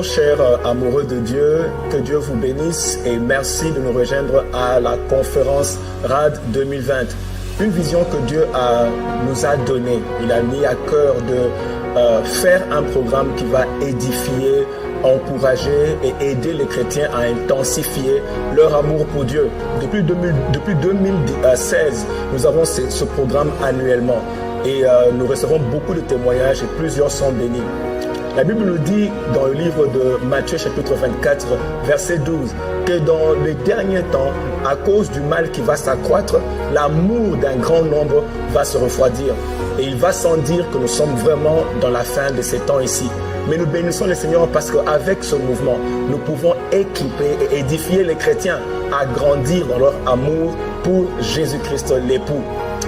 Bonjour chers amoureux de Dieu, que Dieu vous bénisse et merci de nous rejoindre à la conférence RAD 2020. Une vision que Dieu nous a donnée. Il a mis à cœur de faire un programme qui va édifier, encourager et aider les chrétiens à intensifier leur amour pour Dieu. Depuis 2016, nous avons ce programme annuellement et nous recevons beaucoup de témoignages et plusieurs sont bénis. La Bible nous dit dans le livre de Matthieu chapitre 24, verset 12, que dans les derniers temps, à cause du mal qui va s'accroître, l'amour d'un grand nombre va se refroidir. Et il va sans dire que nous sommes vraiment dans la fin de ces temps ici. Mais nous bénissons le Seigneur parce qu'avec ce mouvement, nous pouvons équiper et édifier les chrétiens à grandir dans leur amour pour Jésus-Christ l'époux.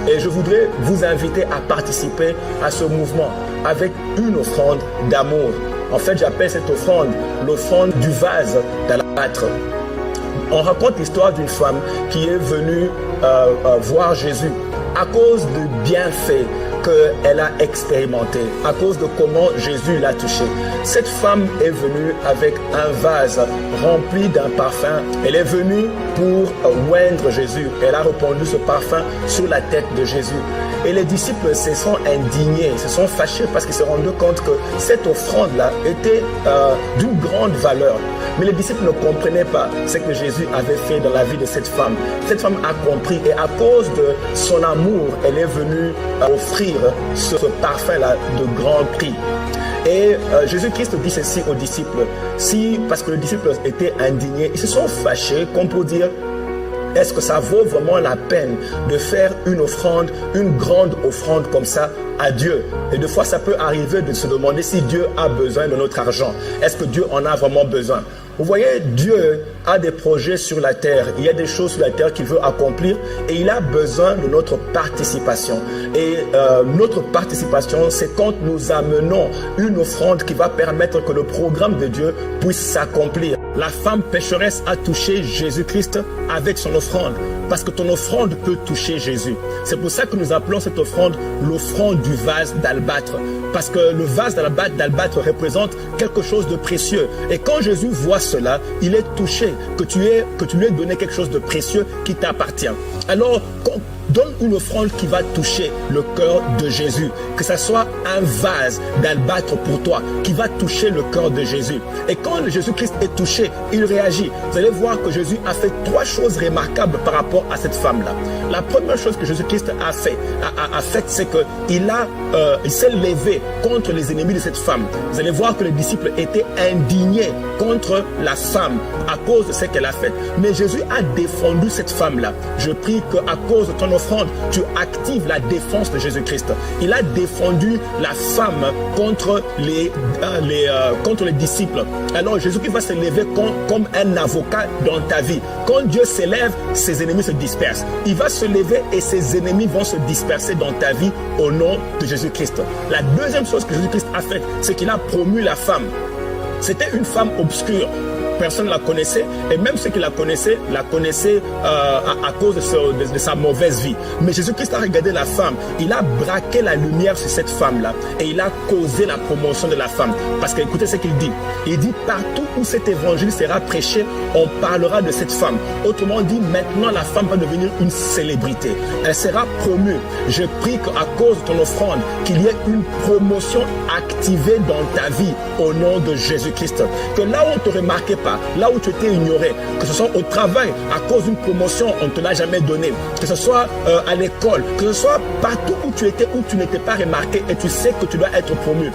Et je voudrais vous inviter à participer à ce mouvement avec une offrande d'amour. En fait, j'appelle cette offrande l'offrande du vase d'albâtre. On raconte l'histoire d'une femme qui est venue voir Jésus à cause du bienfait qu'elle a expérimenté, à cause de comment Jésus l'a touché. Cette femme est venue avec un vase rempli d'un parfum. Elle est venue pour oindre Jésus. Elle a répandu ce parfum sur la tête de Jésus. Et les disciples se sont indignés, se sont fâchés parce qu'ils se rendaient compte que cette offrande-là était d'une grande valeur. Mais les disciples ne comprenaient pas ce que Jésus avait fait dans la vie de cette femme. Cette femme a compris et à cause de son amour, elle est venue offrir ce parfum-là de grand prix. Et Jésus-Christ dit ceci aux disciples. Parce que les disciples étaient indignés, ils se sont fâchés comme pour dire: est-ce que ça vaut vraiment la peine de faire une offrande, une grande offrande comme ça à Dieu? Et des fois, ça peut arriver de se demander si Dieu a besoin de notre argent. Est-ce que Dieu en a vraiment besoin? Vous voyez, Dieu a des projets sur la terre. Il y a des choses sur la terre qu'il veut accomplir et il a besoin de notre participation. Et notre participation, c'est quand nous amenons une offrande qui va permettre que le programme de Dieu puisse s'accomplir. La femme pécheresse a touché Jésus-Christ avec son offrande, parce que ton offrande peut toucher Jésus. C'est pour ça que nous appelons cette offrande l'offrande du vase d'albâtre, parce que le vase d'albâtre représente quelque chose de précieux. Et quand Jésus voit cela, il est touché que tu lui aies donné quelque chose de précieux qui t'appartient. Alors, donne une offrande qui va toucher le cœur de Jésus. Que ce soit un vase d'albâtre pour toi qui va toucher le cœur de Jésus. Et quand Jésus-Christ est touché, il réagit. Vous allez voir que Jésus a fait trois choses remarquables par rapport à cette femme-là. La première chose que Jésus-Christ a fait, c'est qu'il s'est levé contre les ennemis de cette femme. Vous allez voir que les disciples étaient indignés contre la femme à cause de ce qu'elle a fait. Mais Jésus a défendu cette femme-là. Je prie qu'à cause de ton offrande, tu actives la défense de Jésus-Christ. Il a défendu la femme contre les disciples. Alors Jésus-Christ va se lever comme un avocat dans ta vie. Quand Dieu s'élève, ses ennemis se dispersent. Il va se lever et ses ennemis vont se disperser dans ta vie au nom de Jésus-Christ. La deuxième chose que Jésus-Christ a faite, c'est qu'il a promu la femme. C'était une femme obscure. Personne ne la connaissait et même ceux qui la connaissaient à cause de sa mauvaise vie. Mais Jésus-Christ a regardé la femme, il a braqué la lumière sur cette femme-là et il a causé la promotion de la femme. Parce qu'écoutez ce qu'il dit. Il dit: partout où cet évangile sera prêché, on parlera de cette femme. Autrement dit, maintenant la femme va devenir une célébrité. Elle sera promue. Je prie qu'à cause de ton offrande, qu'il y ait une promotion activée dans ta vie au nom de Jésus-Christ. Que là où on ne te remarquait pas, là où tu étais ignoré, que ce soit au travail, à cause d'une promotion, on ne te l'a jamais donné, que ce soit à l'école, que ce soit partout où tu étais, où tu n'étais pas remarqué et tu sais que tu dois être promu.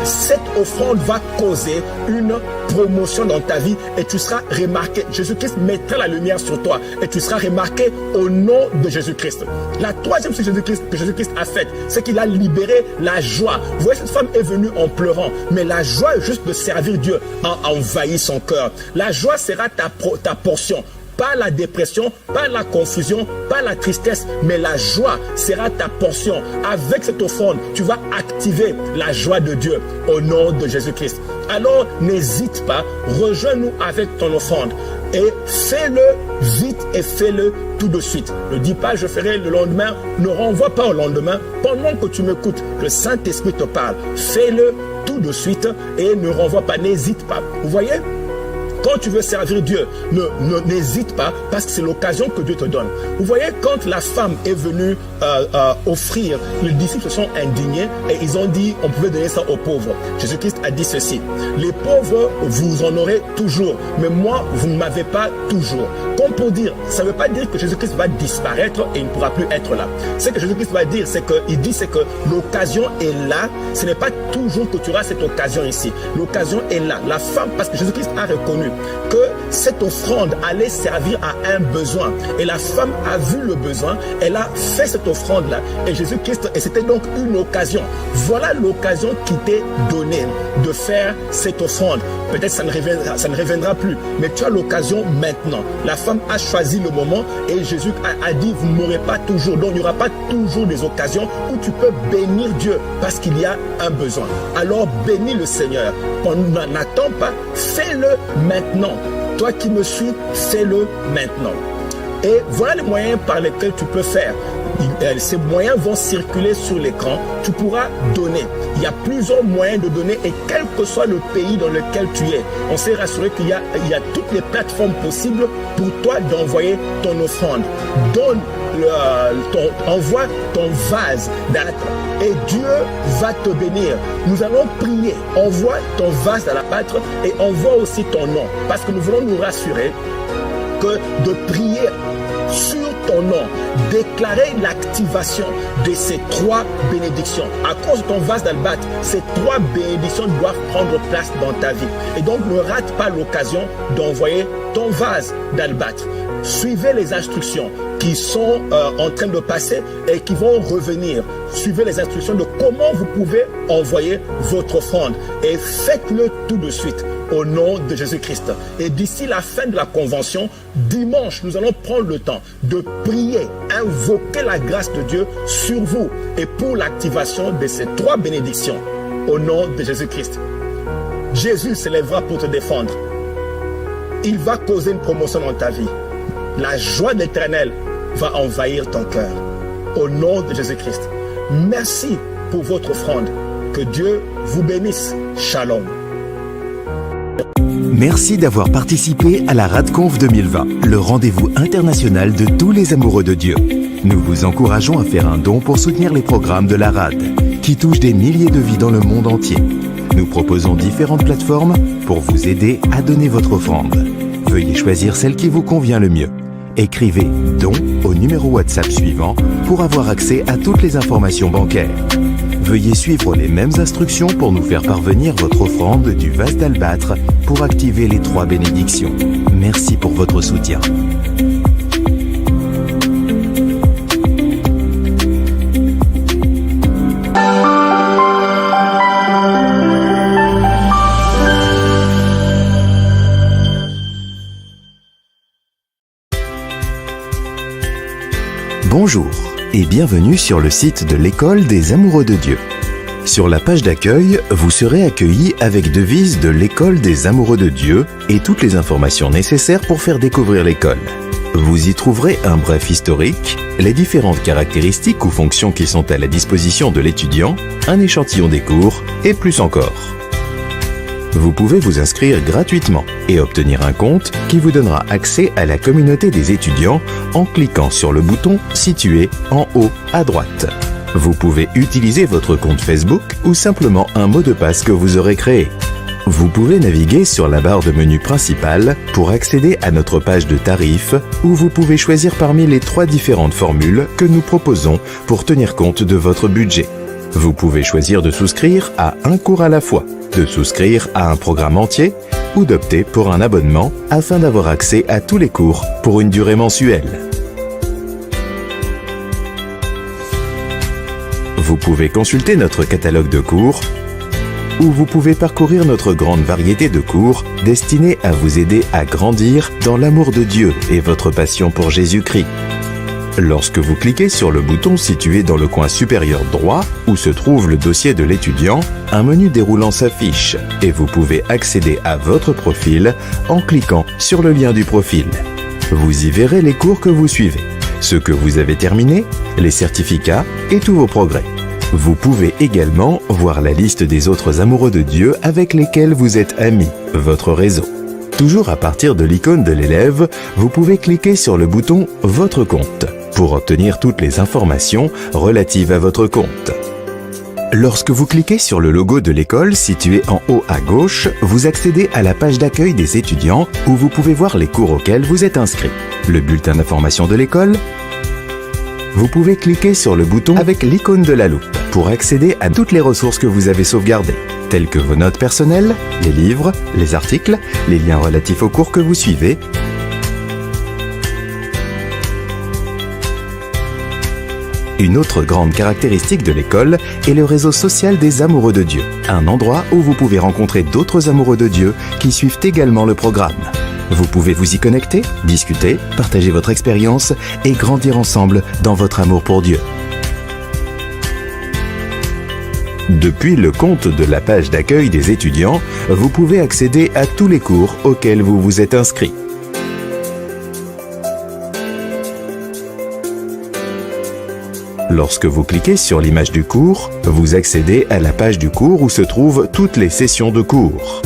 Cette offrande va causer une promotion dans ta vie et tu seras remarqué. Jésus-Christ mettra la lumière sur toi et tu seras remarqué au nom de Jésus-Christ. La troisième chose que Jésus-Christ a faite, c'est qu'il a libéré la joie. Vous voyez, cette femme est venue en pleurant, mais la joie juste de servir Dieu a envahi son cœur. La joie sera ta portion. pas la dépression, pas la confusion, pas la tristesse, mais la joie sera ta portion. Avec cette offrande, tu vas activer la joie de Dieu au nom de Jésus-Christ. Alors, n'hésite pas, rejoins-nous avec ton offrande et fais-le vite et fais-le tout de suite. Ne dis pas, je ferai le lendemain. Ne renvoie pas au lendemain. Pendant que tu m'écoutes, le Saint-Esprit te parle. Fais-le tout de suite et ne renvoie pas, n'hésite pas. Vous voyez? Quand tu veux servir Dieu, n'hésite pas parce que c'est l'occasion que Dieu te donne. Vous voyez, quand la femme est venue offrir, les disciples se sont indignés et ils ont dit on pouvait donner ça aux pauvres. Jésus-Christ a dit ceci: les pauvres, vous en aurez toujours, mais moi, vous ne m'avez pas toujours. Comme pour dire, ça ne veut pas dire que Jésus-Christ va disparaître et il ne pourra plus être là. Ce que Jésus-Christ va dire, c'est que l'occasion est là. Ce n'est pas toujours que tu auras cette occasion ici. L'occasion est là. La femme, parce que Jésus-Christ a reconnu que cette offrande allait servir à un besoin. Et la femme a vu le besoin, elle a fait cette offrande-là. Et Jésus-Christ, et c'était donc une occasion. Voilà l'occasion qui t'est donnée de faire cette offrande. Peut-être ça ne reviendra plus, mais tu as l'occasion maintenant. La femme a choisi le moment et Jésus a dit, vous ne m'aurez pas toujours. Donc il n'y aura pas toujours des occasions où tu peux bénir Dieu parce qu'il y a un besoin. Alors bénis le Seigneur. N'attends pas, fais-le maintenant. Toi qui me suis, fais-le maintenant. Et voilà les moyens par lesquels tu peux faire. Ces moyens vont circuler sur l'écran. Tu pourras donner. Il y a plusieurs moyens de donner et quel que soit le pays dans lequel tu es, on s'est rassuré qu'il y a toutes les plateformes possibles pour toi d'envoyer ton offrande. Envoie ton vase d'albâtre et Dieu va te bénir. Nous allons prier. Envoie ton vase d'albâtre et envoie aussi ton nom. Parce que nous voulons nous rassurer que de prier sur ton nom, déclarer l'activation de ces 3 bénédictions. À cause de ton vase d'albâtre, ces 3 bénédictions doivent prendre place dans ta vie. Et donc, ne rate pas l'occasion d'envoyer ton vase d'albâtre. Suivez les instructions qui sont en train de passer et qui vont revenir. Suivez les instructions de comment vous pouvez envoyer votre offrande et faites-le tout de suite au nom de Jésus-Christ. Et d'ici la fin de la convention, dimanche, nous allons prendre le temps de prier, invoquer la grâce de Dieu sur vous et pour l'activation de ces 3 bénédictions au nom de Jésus-Christ. Jésus s'élèvera pour te défendre. Il va causer une promotion dans ta vie. La joie de l'Éternel va envahir ton cœur. Au nom de Jésus-Christ. Merci pour votre offrande. Que Dieu vous bénisse. Shalom. Merci d'avoir participé à la RADCONF 2020, le rendez-vous international de tous les amoureux de Dieu. Nous vous encourageons à faire un don pour soutenir les programmes de la RAD, qui touchent des milliers de vies dans le monde entier. Nous proposons différentes plateformes pour vous aider à donner votre offrande. Veuillez choisir celle qui vous convient le mieux. Écrivez « don » au numéro WhatsApp suivant pour avoir accès à toutes les informations bancaires. Veuillez suivre les mêmes instructions pour nous faire parvenir votre offrande du vase d'albâtre pour activer les 3 bénédictions. Merci pour votre soutien. Bonjour et bienvenue sur le site de l'École des Amoureux de Dieu. Sur la page d'accueil, vous serez accueillis avec devise de l'École des Amoureux de Dieu et toutes les informations nécessaires pour faire découvrir l'école. Vous y trouverez un bref historique, les différentes caractéristiques ou fonctions qui sont à la disposition de l'étudiant, un échantillon des cours et plus encore. Vous pouvez vous inscrire gratuitement et obtenir un compte qui vous donnera accès à la communauté des étudiants en cliquant sur le bouton situé en haut à droite. Vous pouvez utiliser votre compte Facebook ou simplement un mot de passe que vous aurez créé. Vous pouvez naviguer sur la barre de menu principale pour accéder à notre page de tarifs où vous pouvez choisir parmi les 3 différentes formules que nous proposons pour tenir compte de votre budget. Vous pouvez choisir de souscrire à un cours à la fois, de souscrire à un programme entier ou d'opter pour un abonnement afin d'avoir accès à tous les cours pour une durée mensuelle. Vous pouvez consulter notre catalogue de cours où vous pouvez parcourir notre grande variété de cours destinés à vous aider à grandir dans l'amour de Dieu et votre passion pour Jésus-Christ. Lorsque vous cliquez sur le bouton situé dans le coin supérieur droit où se trouve le dossier de l'étudiant, un menu déroulant s'affiche et vous pouvez accéder à votre profil en cliquant sur le lien du profil. Vous y verrez les cours que vous suivez, ceux que vous avez terminés, les certificats et tous vos progrès. Vous pouvez également voir la liste des autres amoureux de Dieu avec lesquels vous êtes amis, votre réseau. Toujours à partir de l'icône de l'élève, vous pouvez cliquer sur le bouton « Votre compte » pour obtenir toutes les informations relatives à votre compte. Lorsque vous cliquez sur le logo de l'école situé en haut à gauche, vous accédez à la page d'accueil des étudiants où vous pouvez voir les cours auxquels vous êtes inscrit, le bulletin d'information de l'école. Vous pouvez cliquer sur le bouton avec l'icône de la loupe pour accéder à toutes les ressources que vous avez sauvegardées, telles que vos notes personnelles, les livres, les articles, les liens relatifs aux cours que vous suivez. Une autre grande caractéristique de l'école est le réseau social des amoureux de Dieu, un endroit où vous pouvez rencontrer d'autres amoureux de Dieu qui suivent également le programme. Vous pouvez vous y connecter, discuter, partager votre expérience et grandir ensemble dans votre amour pour Dieu. Depuis le compte de la page d'accueil des étudiants, vous pouvez accéder à tous les cours auxquels vous vous êtes inscrit. Lorsque vous cliquez sur l'image du cours, vous accédez à la page du cours où se trouvent toutes les sessions de cours.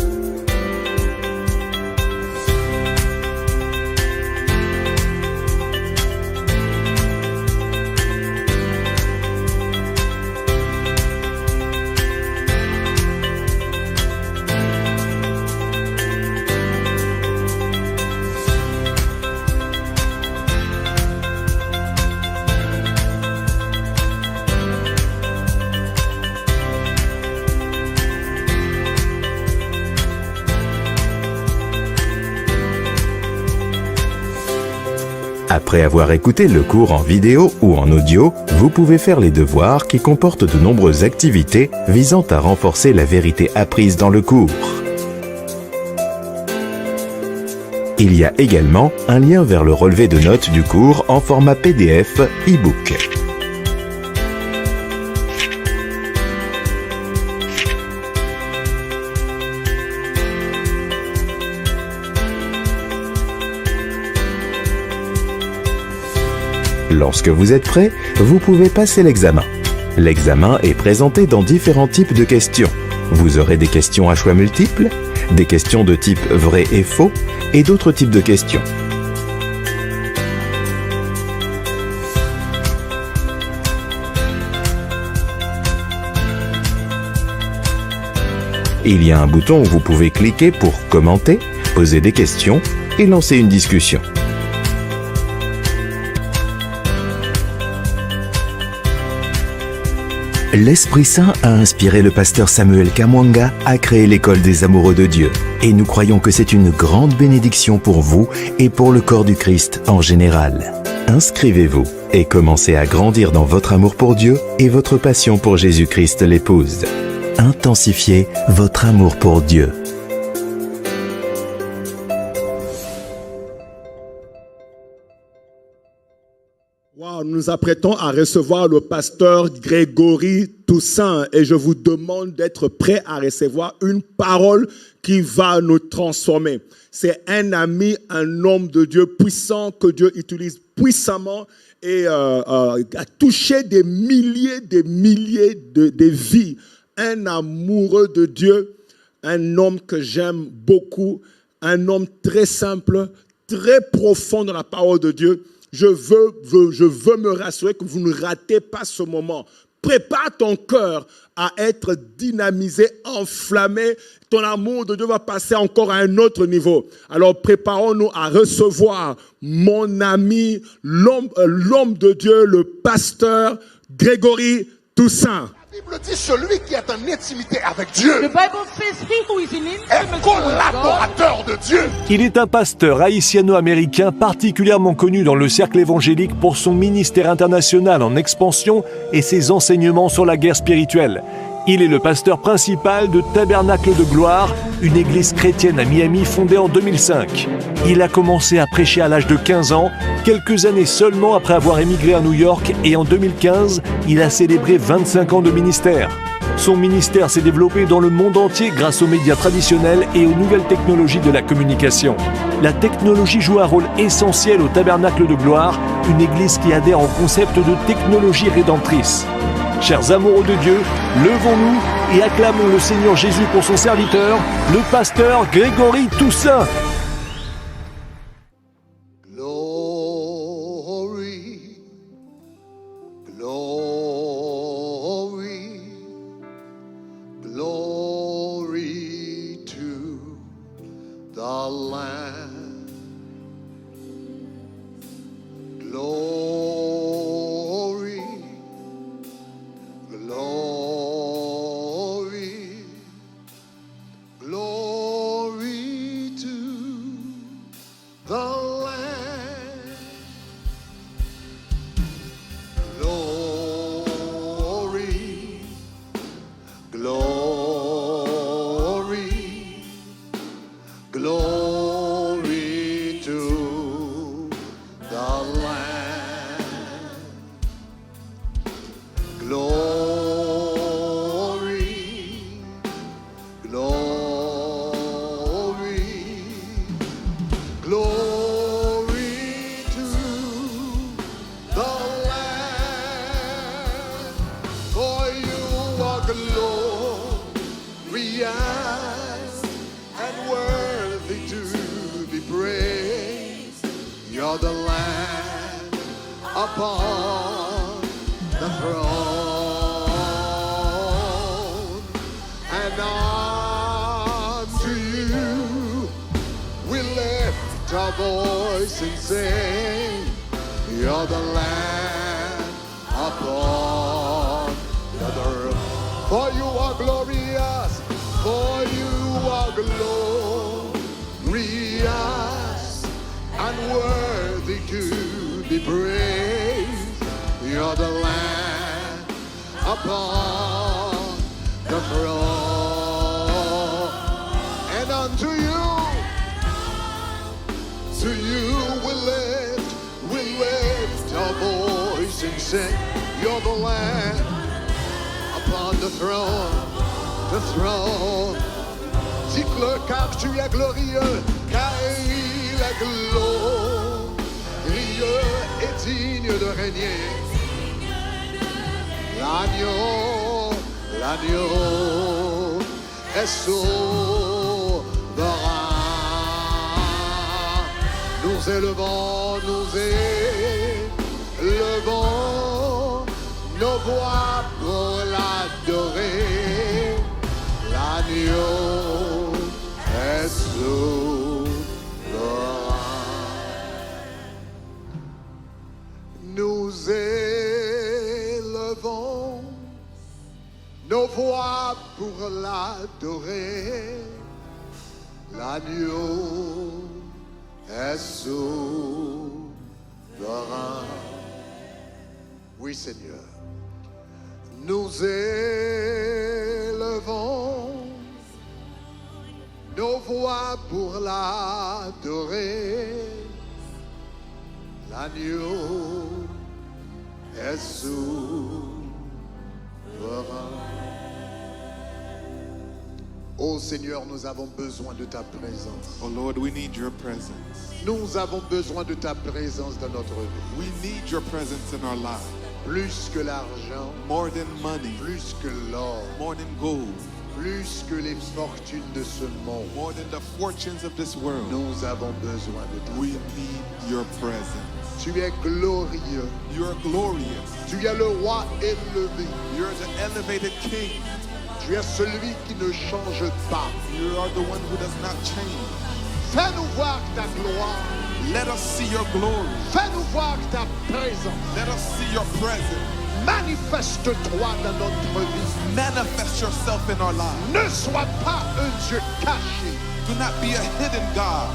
Après avoir écouté le cours en vidéo ou en audio, vous pouvez faire les devoirs qui comportent de nombreuses activités visant à renforcer la vérité apprise dans le cours. Il y a également un lien vers le relevé de notes du cours en format PDF e-book. Lorsque vous êtes prêt, vous pouvez passer l'examen. L'examen est présenté dans différents types de questions. Vous aurez des questions à choix multiples, des questions de type vrai et faux, et d'autres types de questions. Il y a un bouton où vous pouvez cliquer pour commenter, poser des questions et lancer une discussion. L'Esprit Saint a inspiré le pasteur Samuel Kamwanga à créer l'école des amoureux de Dieu. Et nous croyons que c'est une grande bénédiction pour vous et pour le corps du Christ en général. Inscrivez-vous et commencez à grandir dans votre amour pour Dieu et votre passion pour Jésus-Christ l'épouse. Intensifiez votre amour pour Dieu. Wow, nous nous apprêtons à recevoir le pasteur Grégory Toussaint et je vous demande d'être prêt à recevoir une parole qui va nous transformer. C'est un ami, un homme de Dieu puissant que Dieu utilise puissamment et a touché des milliers de vies. Un amoureux de Dieu, un homme que j'aime beaucoup, un homme très simple, très profond dans la parole de Dieu. Je veux me rassurer que vous ne ratez pas ce moment. Prépare ton cœur à être dynamisé, enflammé. Ton amour de Dieu va passer encore à un autre niveau. Alors préparons-nous à recevoir mon ami, l'homme de Dieu, le pasteur Grégory Toussaint. La Bible dit celui qui est en intimité avec Dieu The Bible says he who is in intimacy est with collaborateur de Dieu. Il est un pasteur haïtiano-américain particulièrement connu dans le cercle évangélique pour son ministère international en expansion et ses enseignements sur la guerre spirituelle. Il est le pasteur principal de Tabernacle de Gloire, une église chrétienne à Miami fondée en 2005. Il a commencé à prêcher à l'âge de 15 ans, quelques années seulement après avoir émigré à New York, et en 2015, il a célébré 25 ans de ministère. Son ministère s'est développé dans le monde entier grâce aux médias traditionnels et aux nouvelles technologies de la communication. La technologie joue un rôle essentiel au Tabernacle de Gloire, une église qui adhère au concept de technologie rédemptrice. Chers amoureux de Dieu, levons-nous et acclamons le Seigneur Jésus pour son serviteur, le pasteur Grégory Toussaint. Glory, glory, glory to the Lamb. Glory, glory, glory to the Lamb. Glory, glory, glory to the Lamb. Glory, glory, glory to the Lamb. For you are glorious and worthy to be praised. You're the Lamb upon the throne, and unto you we lift our voice and sing. You're the Lamb upon the throne. For you are glorious, for you are glorious and worthy to be praised. You're the Lamb upon the throne, and unto you we lift our voice and sing. You're the Lamb upon the throne, the throne. Dites-le car tu es glorieux, car il est glorieux et digne de régner. L'agneau, l'agneau est souverain. Nous élevons nos voix pour l'adorer. L'agneau est souverain. Nous élevons nos voix pour l'adorer. L'agneau est souverain. Oui, Seigneur. Nous élevons nos voix pour l'adorer. L'agneau est souverain. Oh Seigneur, nous avons besoin de ta présence. Oh Lord, we need your presence. Nous avons besoin de ta présence dans notre vie. We need your presence in our lives. Plus que l'argent, More than money, plus que l'or, more than gold, plus que les fortunes de ce monde. more than the fortunes of this world. Nous avons besoin de ta We présence. need your presence. Tu es glorieux. You are glorious. Tu es le roi élevé. You're the elevated king. Tu es celui qui ne change pas. You are the one who does not change. Fais-nous voir ta gloire. Let us see your glory. Fais-nous voir ta présence. Let us see your presence. Manifeste-toi dans notre vie. Manifest yourself in our lives. Ne sois pas un Dieu caché. Do not be a hidden God.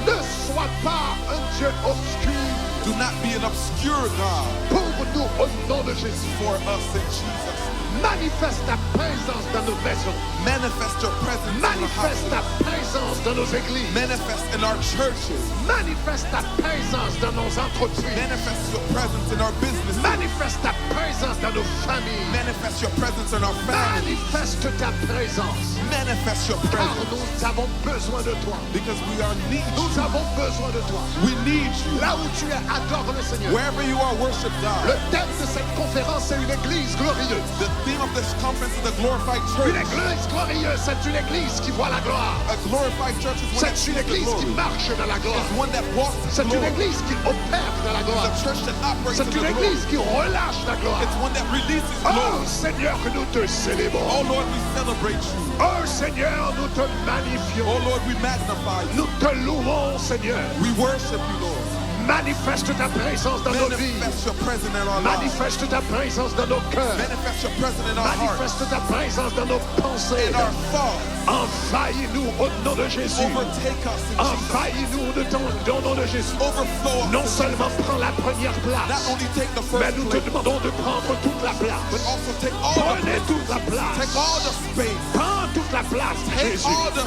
Ne sois pas un Dieu obscur. Do Do not be an obscure God Pour nous, au nom de Jésus. for us in Jesus. Manifeste ta présence dans nos maisons. Manifest your presence in our Manifeste ta houses. présence dans nos églises. Manifest in our churches. Manifeste ta présence dans nos entreprises. Manifest your presence in our businesses. Manifeste ta présence dans nos familles. Manifest your presence in our families. Manifeste ta présence. Manifest your Car presence nous avons besoin de toi. because we are need Nous you. avons besoin de toi. We need you. Là où tu es, adore le Seigneur. Wherever you are, worship Le God. thème de cette conférence est une église glorieuse. The theme of this conference is a glorified Une church. église glorieuse, c'est une église qui voit la gloire. A glorified church is one that C'est sees une the église qui glory. marche dans la gloire. It's one that walks C'est in une glory. église qui opère dans la gloire. It's a church that operates C'est in une the glory. église qui relâche la gloire. It's one that releases Oh glory. Seigneur, que nous te Oh célébrons. Lord, we celebrate you. Oh Seigneur, nous te magnifions. Oh Lord, we magnify you. Nous te louons, Seigneur. We worship you, Lord. Manifeste ta présence dans nos vies. Manifest your presence in our lives. Manifeste ta présence dans nos cœurs. Manifest your presence in our hearts. Manifeste ta présence dans nos pensées. In our thoughts. Envahis-nous au nom de Jésus. Overtake us in Jesus. Envahis-nous de au nom de Jésus. Overflow us. Non seulement prends la première Not place, only take the mais first nous te place, demandons de prendre toute la but place. also take all the Prenez toute la place. Take all the space. Prends toute la place, Take Jésus. all the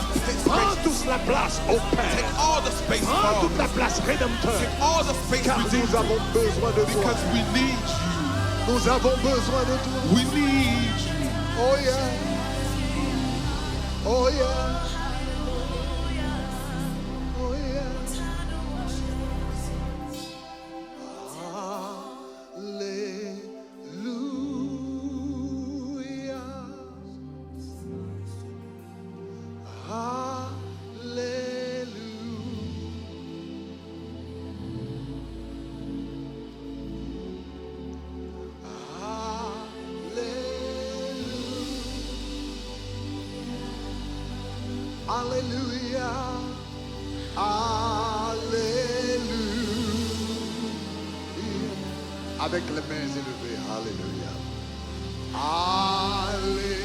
Prends space. toute la place, ô Take Père. all the space, Prends toute Father. la place, Rédempteur. Take all the space, Car nous Redeemer. avons besoin de toi. Because we need you. Nous avons besoin de toi. We need you. Oh yeah. Oh yeah. Oh yeah. Hallelujah. Alléluia, Alléluia. Avec les mains élevées, Alléluia. Alléluia.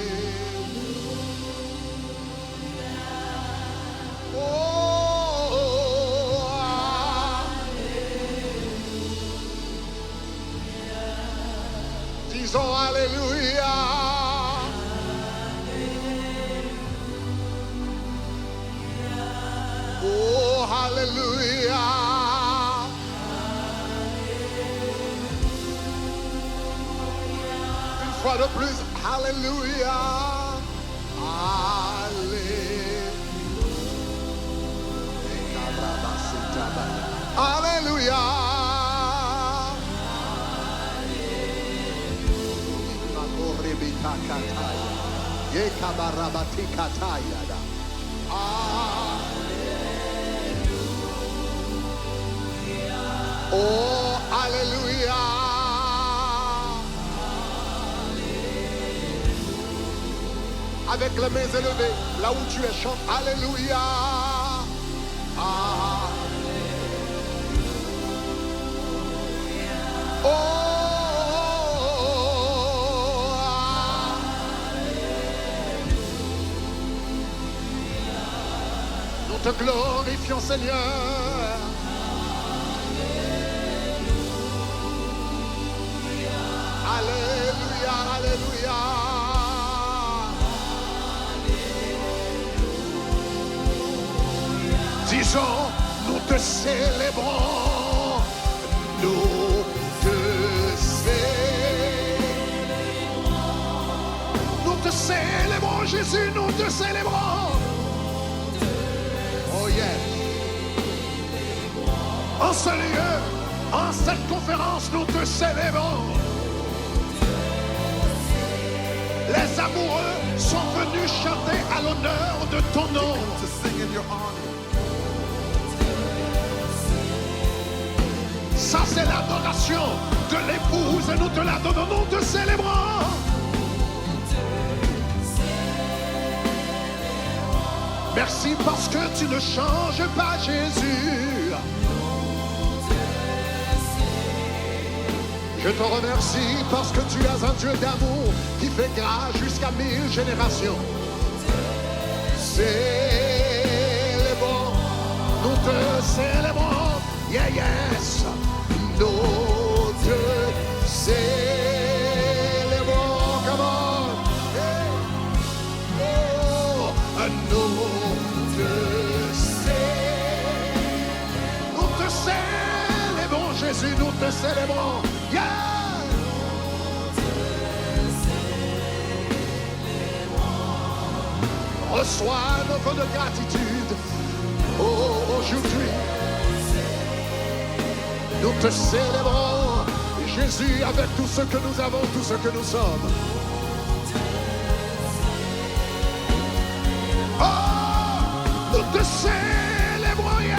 Oh, disons Alléluia. Oh, hallelujah. Une fois de plus, hallelujah. Alléluia. Oh, Alléluia. Avec les mains élevées, là où tu es, chante Alléluia. Nous te glorifions, Seigneur. Alléluia, Alléluia. Disons, nous te célébrons, nous te célébrons. Nous te célébrons, Jésus, nous te célébrons. Oh yeah. En ce lieu, en cette conférence, nous te célébrons. Les amoureux sont venus chanter à l'honneur de ton nom. To sing in your honor. Ça, c'est l'adoration de l'épouse et nous te la donnons, nous te célébrons. Merci parce que tu ne changes pas, Jésus. Je te remercie parce que tu es un Dieu d'amour qui fait grâce jusqu'à 1000 générations. Célébrons, nous te célébrons, yeah, yes. Reçois un offre de gratitude. Oh, aujourd'hui, nous te célébrons, Jésus, avec tout ce que nous avons, tout ce que nous sommes. Oh, nous te célébrons, yeah.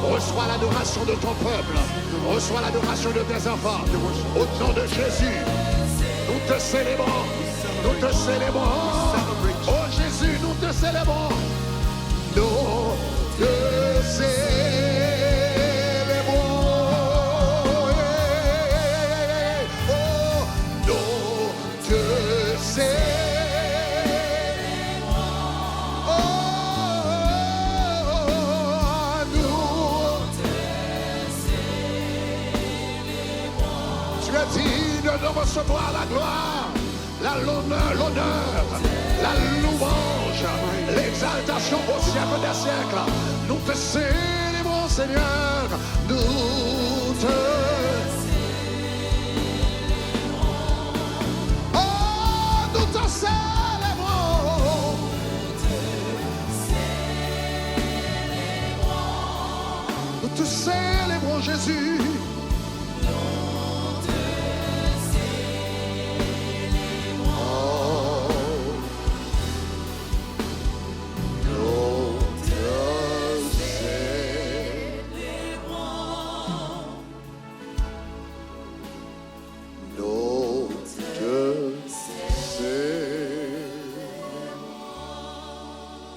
Reçois l'adoration de ton peuple. Reçois l'adoration de tes enfants. Au nom de Jésus, nous te célébrons. Nous te célébrons. Oh Jésus, nous te célébrons. Nous te célébrons. Oh, nous te célébrons. De recevoir la gloire, l'honneur, la louange, l'exaltation au siècle des siècles. Nous te célébrons, Seigneur. Nous te célébrons. Oh, nous te célébrons. Nous te célébrons, Jésus.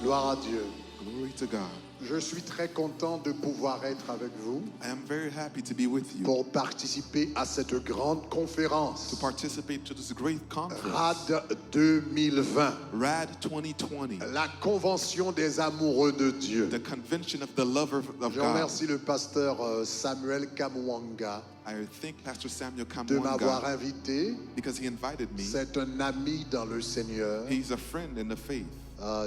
Gloire à Dieu. Glory to God. Je suis très content de pouvoir être avec vous I am very happy to be with you pour participer à cette grande to conférence participate to this great conference, RAD 2020, RAD 2020, la convention des amoureux de Dieu. the convention of the lover of Je God. remercie le pasteur Samuel Kamwanga I thank Pastor Samuel de m'avoir Kamwanga invité. because he invited me. C'est un ami dans le Seigneur. He's a friend in the faith.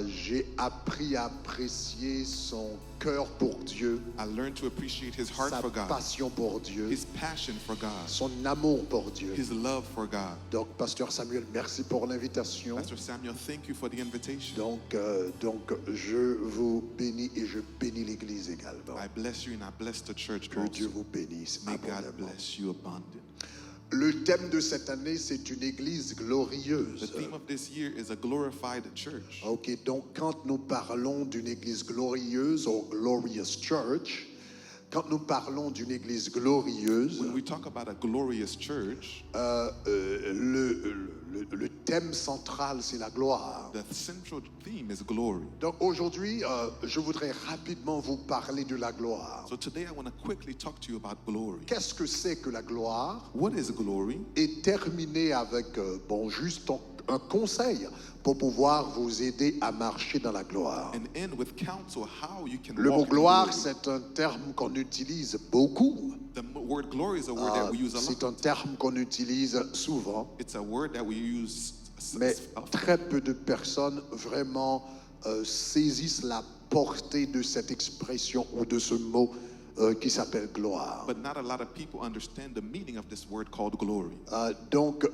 J'ai appris à apprécier son cœur pour Dieu, I learned to appreciate his heart sa for God, passion pour Dieu, his passion for God, son amour pour Dieu. his love for God. Donc, pasteur Samuel, merci pour l'invitation. Pastor Samuel, thank you for the invitation. Donc, je vous bénis et je bénis l'Église également. I bless you and I bless the church Que Dieu also. vous bénisse May God abondamment. bless you abundant. Le thème de cette année, c'est une Église The glorieuse. theme of this year is a glorified church. Ok, donc quand nous parlons d'une Église glorieuse, ou glorious church, quand nous parlons d'une Église glorieuse, When we talk about a glorious church, le thème central, c'est la gloire. the central theme is glory. Donc aujourd'hui, je voudrais rapidement vous parler de la gloire. So today I want to quickly talk to you about glory. Qu'est-ce que c'est que la gloire? What is glory? Et terminer avec, juste un conseil pour pouvoir vous aider à marcher dans la gloire. And end with counsel how you can Le mot walk in gloire, glory. c'est un terme qu'on utilise beaucoup. The word glory is a word that we use a C'est lot. un terme qu'on utilise souvent, It's a word that we use mais often. très peu de personnes vraiment saisissent la portée de cette expression ou de ce mot qui s'appelle gloire. But not a lot of people understand the meaning of this word called glory. Donc,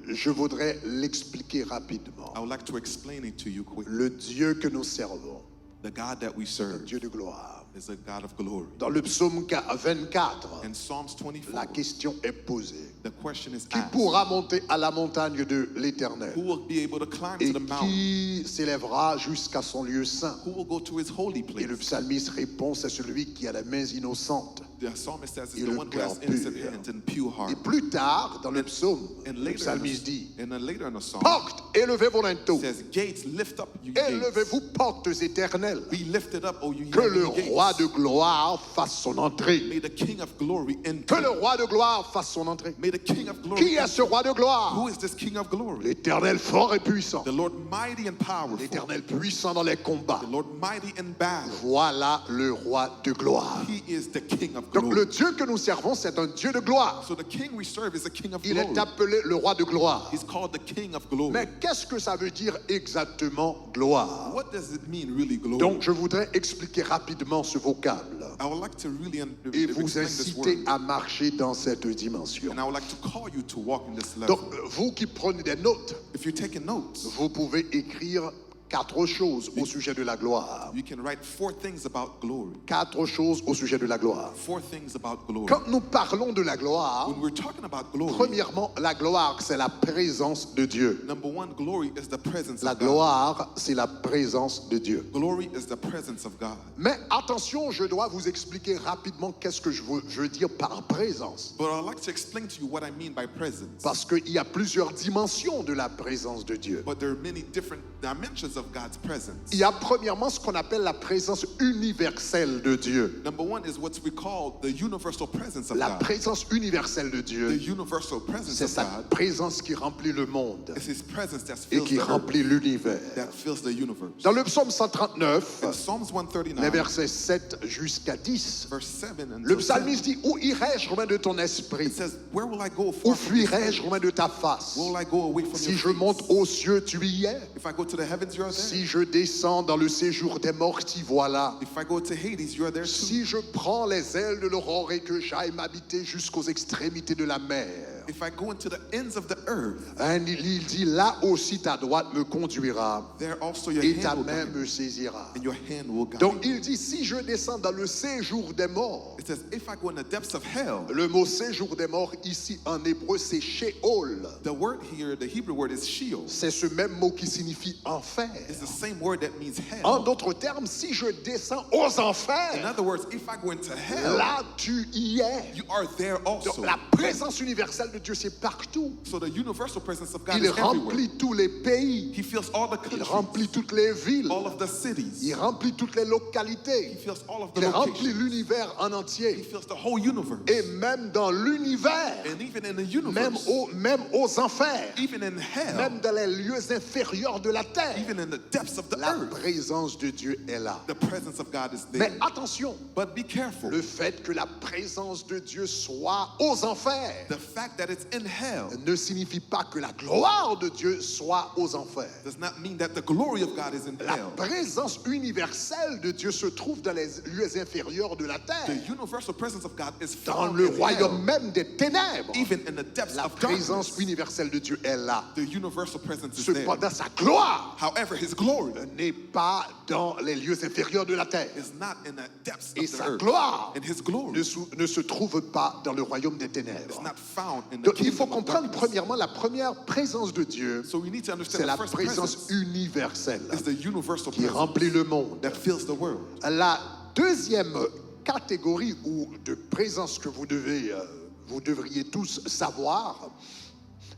je voudrais l'expliquer rapidement. I would like to explain it to you quickly. Le Dieu que nous servons, The God that we un serve Dieu de gloire. is a God of glory. Dans le psaume 24, In Psalms 24, la question est posée. the question is Qui asked, pourra monter à la montagne de l'Éternel? who will be able to climb Et to the mountain? qui s'élèvera jusqu'à son lieu saint? Who will go to his holy Et le place? psalmiste répond, c'est celui qui a les mains innocentes. The psalmist says Et it's le the one who has cœur innocent pur. hands and pure heart. Et plus tard, dans le psaume, And le later, psalmiste dit, and then later in the song, portes, élevez vos linteaux, it says, gates, lift up you gates. élevez-vous portes éternelles, Be lifted up, O you que le gates, roi de gloire fasse son entrée. May the King of glory Que enter. le roi de gloire fasse son entrée. May the King of glory Qui est ce enter. roi de gloire? Who is this King of glory? L'Éternel fort et puissant. The Lord mighty and powerful. L'Éternel puissant dans les combats. The Lord mighty in battle. Voilà le roi de gloire. He is the King of Donc le glory. Dieu que nous servons, c'est un Dieu de gloire. So the King we serve is the King of Il glory. est appelé le roi de gloire. He's called the King of glory. Mais qu'est-ce que ça veut dire exactement gloire? What does it mean really, glory? Donc je voudrais expliquer rapidement ce vocable I would like to really et vous explain this inciter word. à marcher dans cette dimension. And I would like to call you to walk in this level. Donc vous qui prenez des notes, If you're taking notes, vous pouvez écrire 4 choses au sujet de la gloire. you can write 4 things about glory. 4 choses au sujet de la gloire. 4 things about glory. Quand nous parlons de la gloire, When we're talking about glory, premièrement, la gloire, c'est la présence de Dieu. number one, glory is the presence La of God. gloire, c'est la présence de Dieu. Glory is the presence of God. Mais attention, je dois vous expliquer rapidement qu'est-ce que je veux dire par présence. But I'd like to explain to you what I mean by presence. Parce qu'il y a plusieurs dimensions de la présence de Dieu. But there are many different dimensions of God's presence. Il y a premièrement ce qu'on appelle la présence universelle de Dieu. Number one is what we call the universal presence of La God. présence universelle de The Dieu, universal presence c'est of sa God présence qui remplit le monde is His presence that et fills qui the earth, remplit l'univers. that fills the universe. Dans le psaume 139, In Psalms les 139, versets 7 jusqu'à 10, verse 7 and le 10, psalmiste dit, où irai-je loin de ton esprit? it says, where will I go Où far from your fuirai-je face? loin de ta face? Where will I go away from Si your je face? monte aux cieux, tu y es. If I go to the heavens, you are there. Si je descends dans le séjour des morts, t'y voilà. If I go to Hades, you are there too. Si je prends les ailes de l'aurore et que j'aille m'habiter jusqu'aux extrémités de la mer. If I go into the ends of the earth, Il dit, là aussi ta droite me conduira there also your et hand ta will main guide me me, saisira. and your hand will guide Donc me. il dit, si je descends dans le séjour des morts, It says, if I go in the depths of hell, le mot séjour des morts ici en hébreu c'est Sheol. the word here, the Hebrew word is Sheol. C'est ce même mot qui signifie enfer. It's the same word that means En hell. d'autres termes, si je descends aux In enfers, other words, if I go into hell, là tu y es. you are there Donc also. la présence universelle de Dieu c'est partout. So the universal presence of God Il is everywhere. remplit tous les pays. He fills all the Il countries, remplit toutes les villes. all of the cities. Il remplit toutes les He localités. fills all of the Il remplit locations. l'univers en He entier. fills the whole universe. Et même dans l'univers, And even in the même universe, aux enfers, even in hell, même dans les lieux inférieurs de la terre, even in the depths of the la earth, présence de Dieu est là. the presence of God is Mais there. attention, But be careful. le fait que la présence de Dieu soit aux enfers The fact that it's in hell ne signifie pas que la gloire de Dieu soit aux enfers. does not mean that the glory of God is in La hell. présence universelle de Dieu se trouve dans les lieux inférieurs de la terre, The universal presence of God is dans found le in royaume hell. même des ténèbres. Even in the depths La of présence darkness, universelle de Dieu est là. the universal presence is there. Cependant, sa gloire However, His glory n'est pas dans les lieux inférieurs de la terre. is not in the depths Et of the sa earth. gloire And His glory ne se trouve pas dans le royaume des is ténèbres. not found in the Donc il faut kingdom of comprendre darkness. premièrement la première présence de Dieu, So we need to c'est understand la the first présence presence universelle is the universal qui presence remplit le monde. that fills the world. La deuxième catégorie ou de présence que vous devriez tous savoir,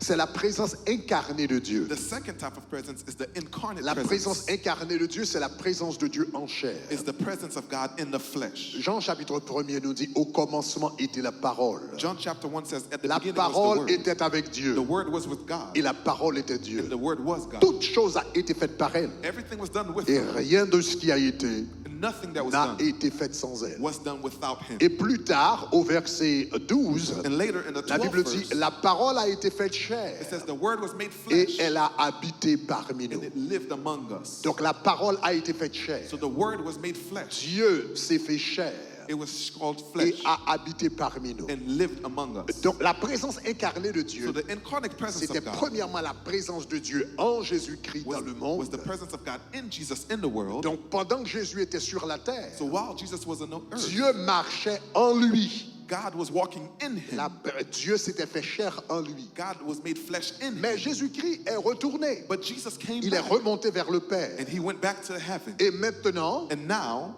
c'est la présence incarnée de Dieu. The second type of presence is the incarnate La présence presence. incarnée de Dieu, c'est la présence de Dieu en chair. Is the presence of God in the flesh. Jean chapitre 1er nous dit, au commencement était la parole. John chapter 1 says, at the La beginning was the parole Word. était avec Dieu The Word was with God. et la parole était Dieu. The Word was God. Toute chose a été faite par elle Everything was done with et Him. rien de ce qui a été And nothing that was n'a done été fait sans elle. was done without Him. Et plus tard, au verset 12, And later in the la 12th Bible dit, verse, la parole a été faite chair it says the Word was made et flesh elle a habité parmi nous. and it lived among us. Donc la parole a été faite chair. So the Word was made flesh. Dieu s'est fait chair It was called et flesh a habité parmi nous. and lived among us. Donc la présence incarnée de Dieu, So the incarnate presence c'était of God premièrement la présence de Dieu en Jésus-Christ dans le was monde. the presence of God in Jesus in the world. Donc pendant que Jésus était sur la terre, So while Jesus was on earth, Dieu marchait en lui. God was walking in him. Dieu s'était fait chair en lui. God was made flesh in Mais him. Jésus-Christ est retourné. But Jesus came Il est back, remonté vers le Père. and he went back to heaven. Et maintenant, And now,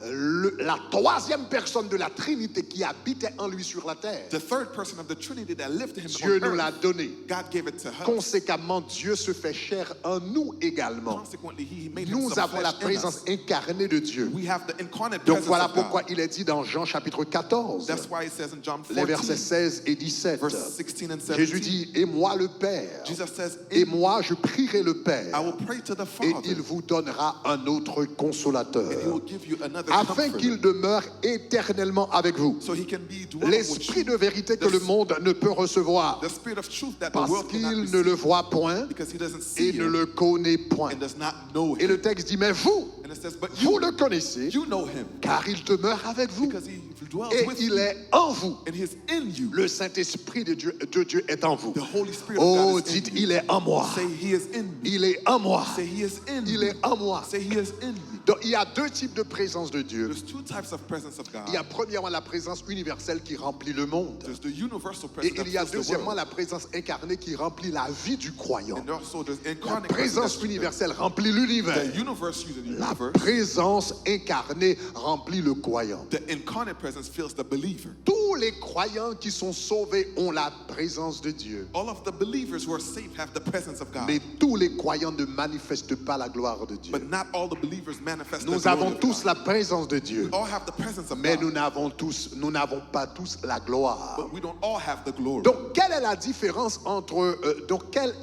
la troisième personne de la Trinité qui habitait en lui sur la terre, the third person of the Trinity that lived in him Dieu on nous l'a earth, donné. God gave it to us. Conséquemment, Dieu se fait chair en nous également. Consequently, he made Nous himself avons la flesh in présence us. incarnée de Dieu. We have the incarnate Donc presence voilà of God. pourquoi il est dit dans Jean chapitre 14, That's why it says in John les versets 14, 16 et 17, verses 16 and 17, Jésus dit, et moi le Père, Jesus says, et moi je prierai le I Père, will pray to the et Father, il vous donnera un autre and he consolateur, will give you another afin qu'il comforter, demeure éternellement avec vous. so he can be dwelling with L'esprit you. de vérité que le monde ne peut recevoir, The spirit of truth that the parce world qu'il cannot ne le receive, voit point because he doesn't see et ne him le connaît point. and does not know Et him. le texte dit, mais vous, And it says, but vous you, le connaissez, you know him, car il demeure avec vous because he dwells et with il you, est en vous. and he's in you. Le Saint-Esprit de Dieu est en vous. The Holy Spirit of Oh, God is dites, in you. il est en moi. Say he is in me. Il est en moi. Say he is in Il me. est en moi. Say he is in me. Donc, il y a deux types de présence de Dieu. There's two types of presence of God. Il y a premièrement la présence universelle qui remplit le monde. There's the universal Et presence that il y a fills the deuxièmement world. la présence incarnée qui remplit la vie du croyant. And also there's La incarnate présence presence. universelle remplit l'univers. The universe uses the La universe. présence incarnée remplit le croyant. The incarnate presence fills the believer. Tous les croyants qui sont sauvés ont la présence de Dieu. All of the believers who are saved have the presence of God. Mais tous les croyants ne manifestent pas la gloire de Dieu. But not all the believers manifest the Nous glory avons of tous God. la présence de Dieu, We all have the presence of mais God. nous n'avons pas tous la gloire. But we don't all have the glory. Donc, quelle est la différence entre...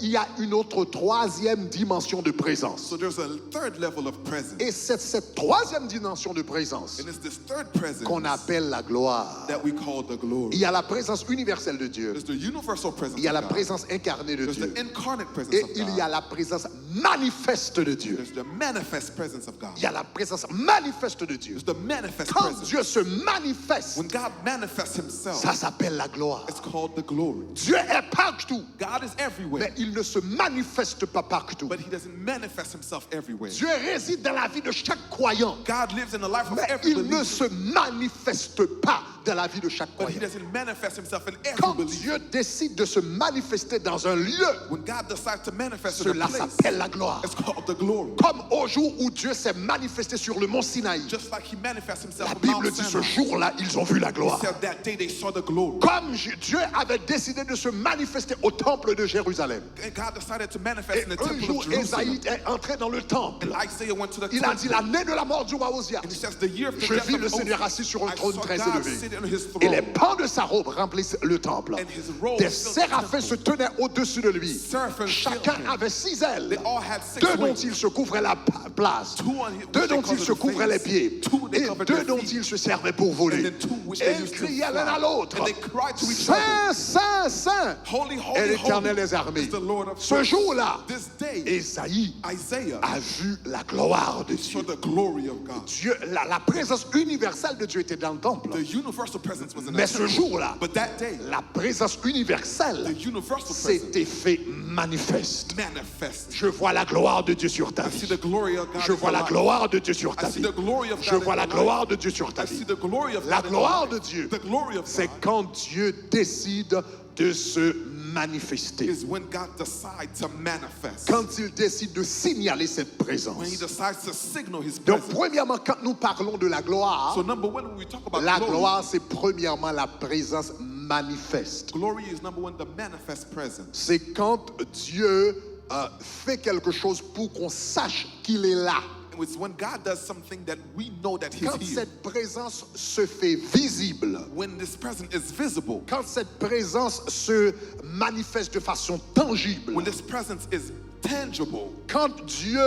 il y a une autre troisième dimension de présence. So there's a third level of presence. Et c'est cette troisième dimension de présence And it's this third presence qu'on appelle la gloire. that we call the glory. Il y a la présence universelle de Dieu. There's the universal presence Il y a la of God. présence incarnée de There's Dieu. the incarnate presence Et of il y a God. la présence manifeste de Dieu. There's the manifest presence of God. Il y a la présence manifeste de Dieu. There's the manifest Quand presence. Dieu se manifeste, When God manifests himself, ça s'appelle la gloire. it's called the glory. Dieu est partout, God is everywhere, mais il ne se manifeste pas partout. but he doesn't manifest himself everywhere. Dieu réside dans la vie de chaque croyant, God lives in the life of mais every il ne believer, se manifeste pas dans la vie de chaque but he croyant. doesn't manifest himself in every Quand believer. Dieu décide de se manifester dans un lieu, When God decides to manifest in a cela place, s'appelle la gloire. it's called the glory. Comme au jour où Dieu s'est manifesté sur le mont Sinaï. Just like he manifests himself La on Bible Mount dit ce Sinai. jour-là, ils ont vu la He gloire. said that day they saw the glory. Comme Dieu avait décidé de se manifester au temple de Jérusalem. And God decided to manifest Et in the un temple jour, of Jerusalem. Esaïe est entré dans le temple. And Isaiah went to the Il a dit temple. l'année de la mort du roi Osia. And he says the year of the Je death vis of le Seigneur Uzziah, assis sur un I trône saw très God élevé. sitting on his Et les throne. pans de sa robe remplissent le temple. And his robe Des filled the séraphins se temple. tenaient au-dessus de lui. Seraphim Chacun filled him. avait 6 ailes. They all had 6 Deux dont wings. ils se couvraient la place. Two on his- Deux which they dont ils covered se their couvraient les face. pieds. Two they Et covered deux their dont feet. ils se servaient pour voler. And then two which Et they ils used to criaient l'un fly. à l'autre. And they cried to each other. Saint, Saint, Saint Holy, holy, est l'Éternel holy des armées. is the Lord of Ce hosts. jour-là, This day, Esaïe Isaiah a vu la gloire de saw Dieu. the glory of God. Dieu, la présence universelle de Dieu était dans le temple. The universal presence was in Mais the ce temple. jour-là, But that day, la présence universelle the universal presence s'était fait manifeste. manifest. Je vois la gloire de Dieu sur ta I see vie. the glory of God Je in vois your la life. gloire de Dieu sur ta I see vie. the glory of Je God vois in la your gloire life. de Dieu sur ta I see vie. the glory of La God in your gloire life. de Dieu, The glory of c'est God quand Dieu décide de se manifester. is when God decides to manifest. Quand il décide de signaler cette When he présence. decides to signal his Donc, presence. premièrement, quand nous parlons de la gloire, So number one, when we talk about la glory, gloire, c'est premièrement la présence manifeste. glory is number one, the manifest presence. C'est quand Dieu fait quelque chose pour qu'on sache qu'il est là. It's when God does something that we know that he's Quand here. cette présence se fait visible. When this presence is visible. Quand cette présence se manifeste de façon tangible. When this presence is tangible. Quand Dieu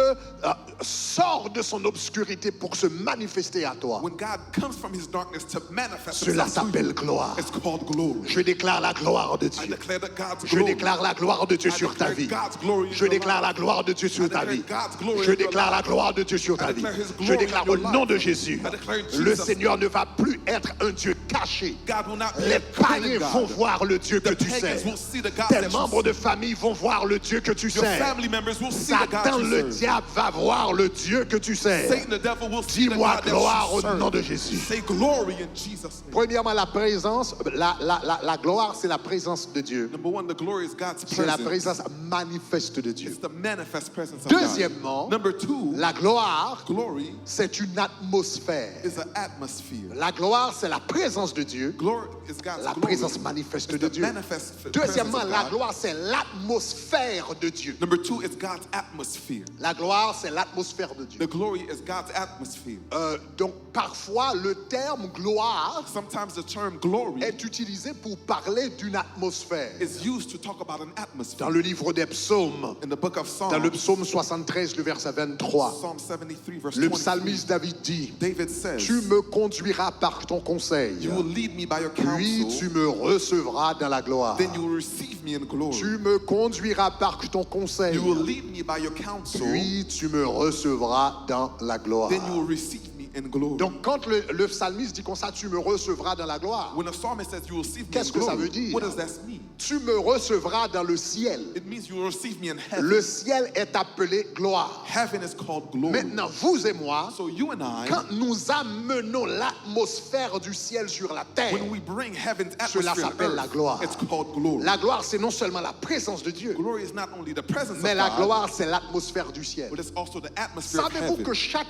sort de son obscurité pour se manifester à toi. When God comes from his darkness to manifest Cela himself to s'appelle you, gloire. it's called glory. Je déclare la gloire de I Dieu. declare that God's Je glory. déclare la gloire de Dieu I sur ta declare vie. God's glory in Je your déclare life. la gloire de Dieu sur I ta declare vie. God's glory Je in your déclare la life. gloire de Dieu sur I ta vie. declare his Je glory déclare in au your nom life. de Jésus. I declare in Le Jesus' Seigneur ne va plus être un Dieu caché. God will not be Les a païens pagan vont God. voir le Dieu que The tu pagans sers. will see the God Tes that you membres de serve. famille vont voir le Dieu que tu Your sers. family family members will see the God Satan, you le serve. diable, va voir le Dieu que tu sers. Satan, the devil, will see the Dis-moi God that gloire you au serve. nom de Jésus. Say glory in Jesus' name. Premièrement, la présence, la gloire, c'est la présence de Dieu. Number one, the glory is God's C'est la presence. présence manifeste de Dieu. It's the manifest presence of Deuxièmement, God. Number two, la gloire, glory c'est une atmosphère. is an atmosphere. La gloire, c'est la présence de Dieu. Glory is God's La glory. présence manifeste It's de the Dieu. manifest Deuxièmement, presence of la God. gloire, c'est l'atmosphère de Dieu. Number two, it's God's atmosphere. La gloire, c'est l'atmosphère de Dieu. The glory is God's atmosphere. Donc, parfois, le terme gloire Sometimes the term glory est utilisé pour parler d'une atmosphère. is used to talk about an atmosphere. Dans le livre des psaumes, In the book of Psalms, dans le psaume 73, le verset 23, Psalm 73, verse le 23, psalmiste David dit, David says, tu me conduiras par ton conseil, you will lead me by your puis counsel, tu me recevras dans la gloire. then you will receive me in glory. Tu me conduiras par ton conseil, You will lead me by your counsel, puis tu me recevras dans la gloire. then you will receive me in glory. Donc quand le psalmiste dit comme ça, tu me recevras dans la gloire, When a psalmist says you will receive me in qu'est-ce que ça glory, veut dire? what does that mean? tu me recevras dans le ciel. It means you will receive me in heaven. Le ciel est appelé gloire. Heaven is called glory. Maintenant, vous et moi, So you and I, quand nous amenons l'atmosphère du ciel sur la terre, when we bring heaven's cela atmosphere to s'appelle la earth, gloire. it's called glory. La gloire, c'est non seulement la présence de Dieu, Glory is not only the presence mais of la God, gloire, c'est l'atmosphère du ciel. but it's also the atmosphere of Savez-vous heaven. que chaque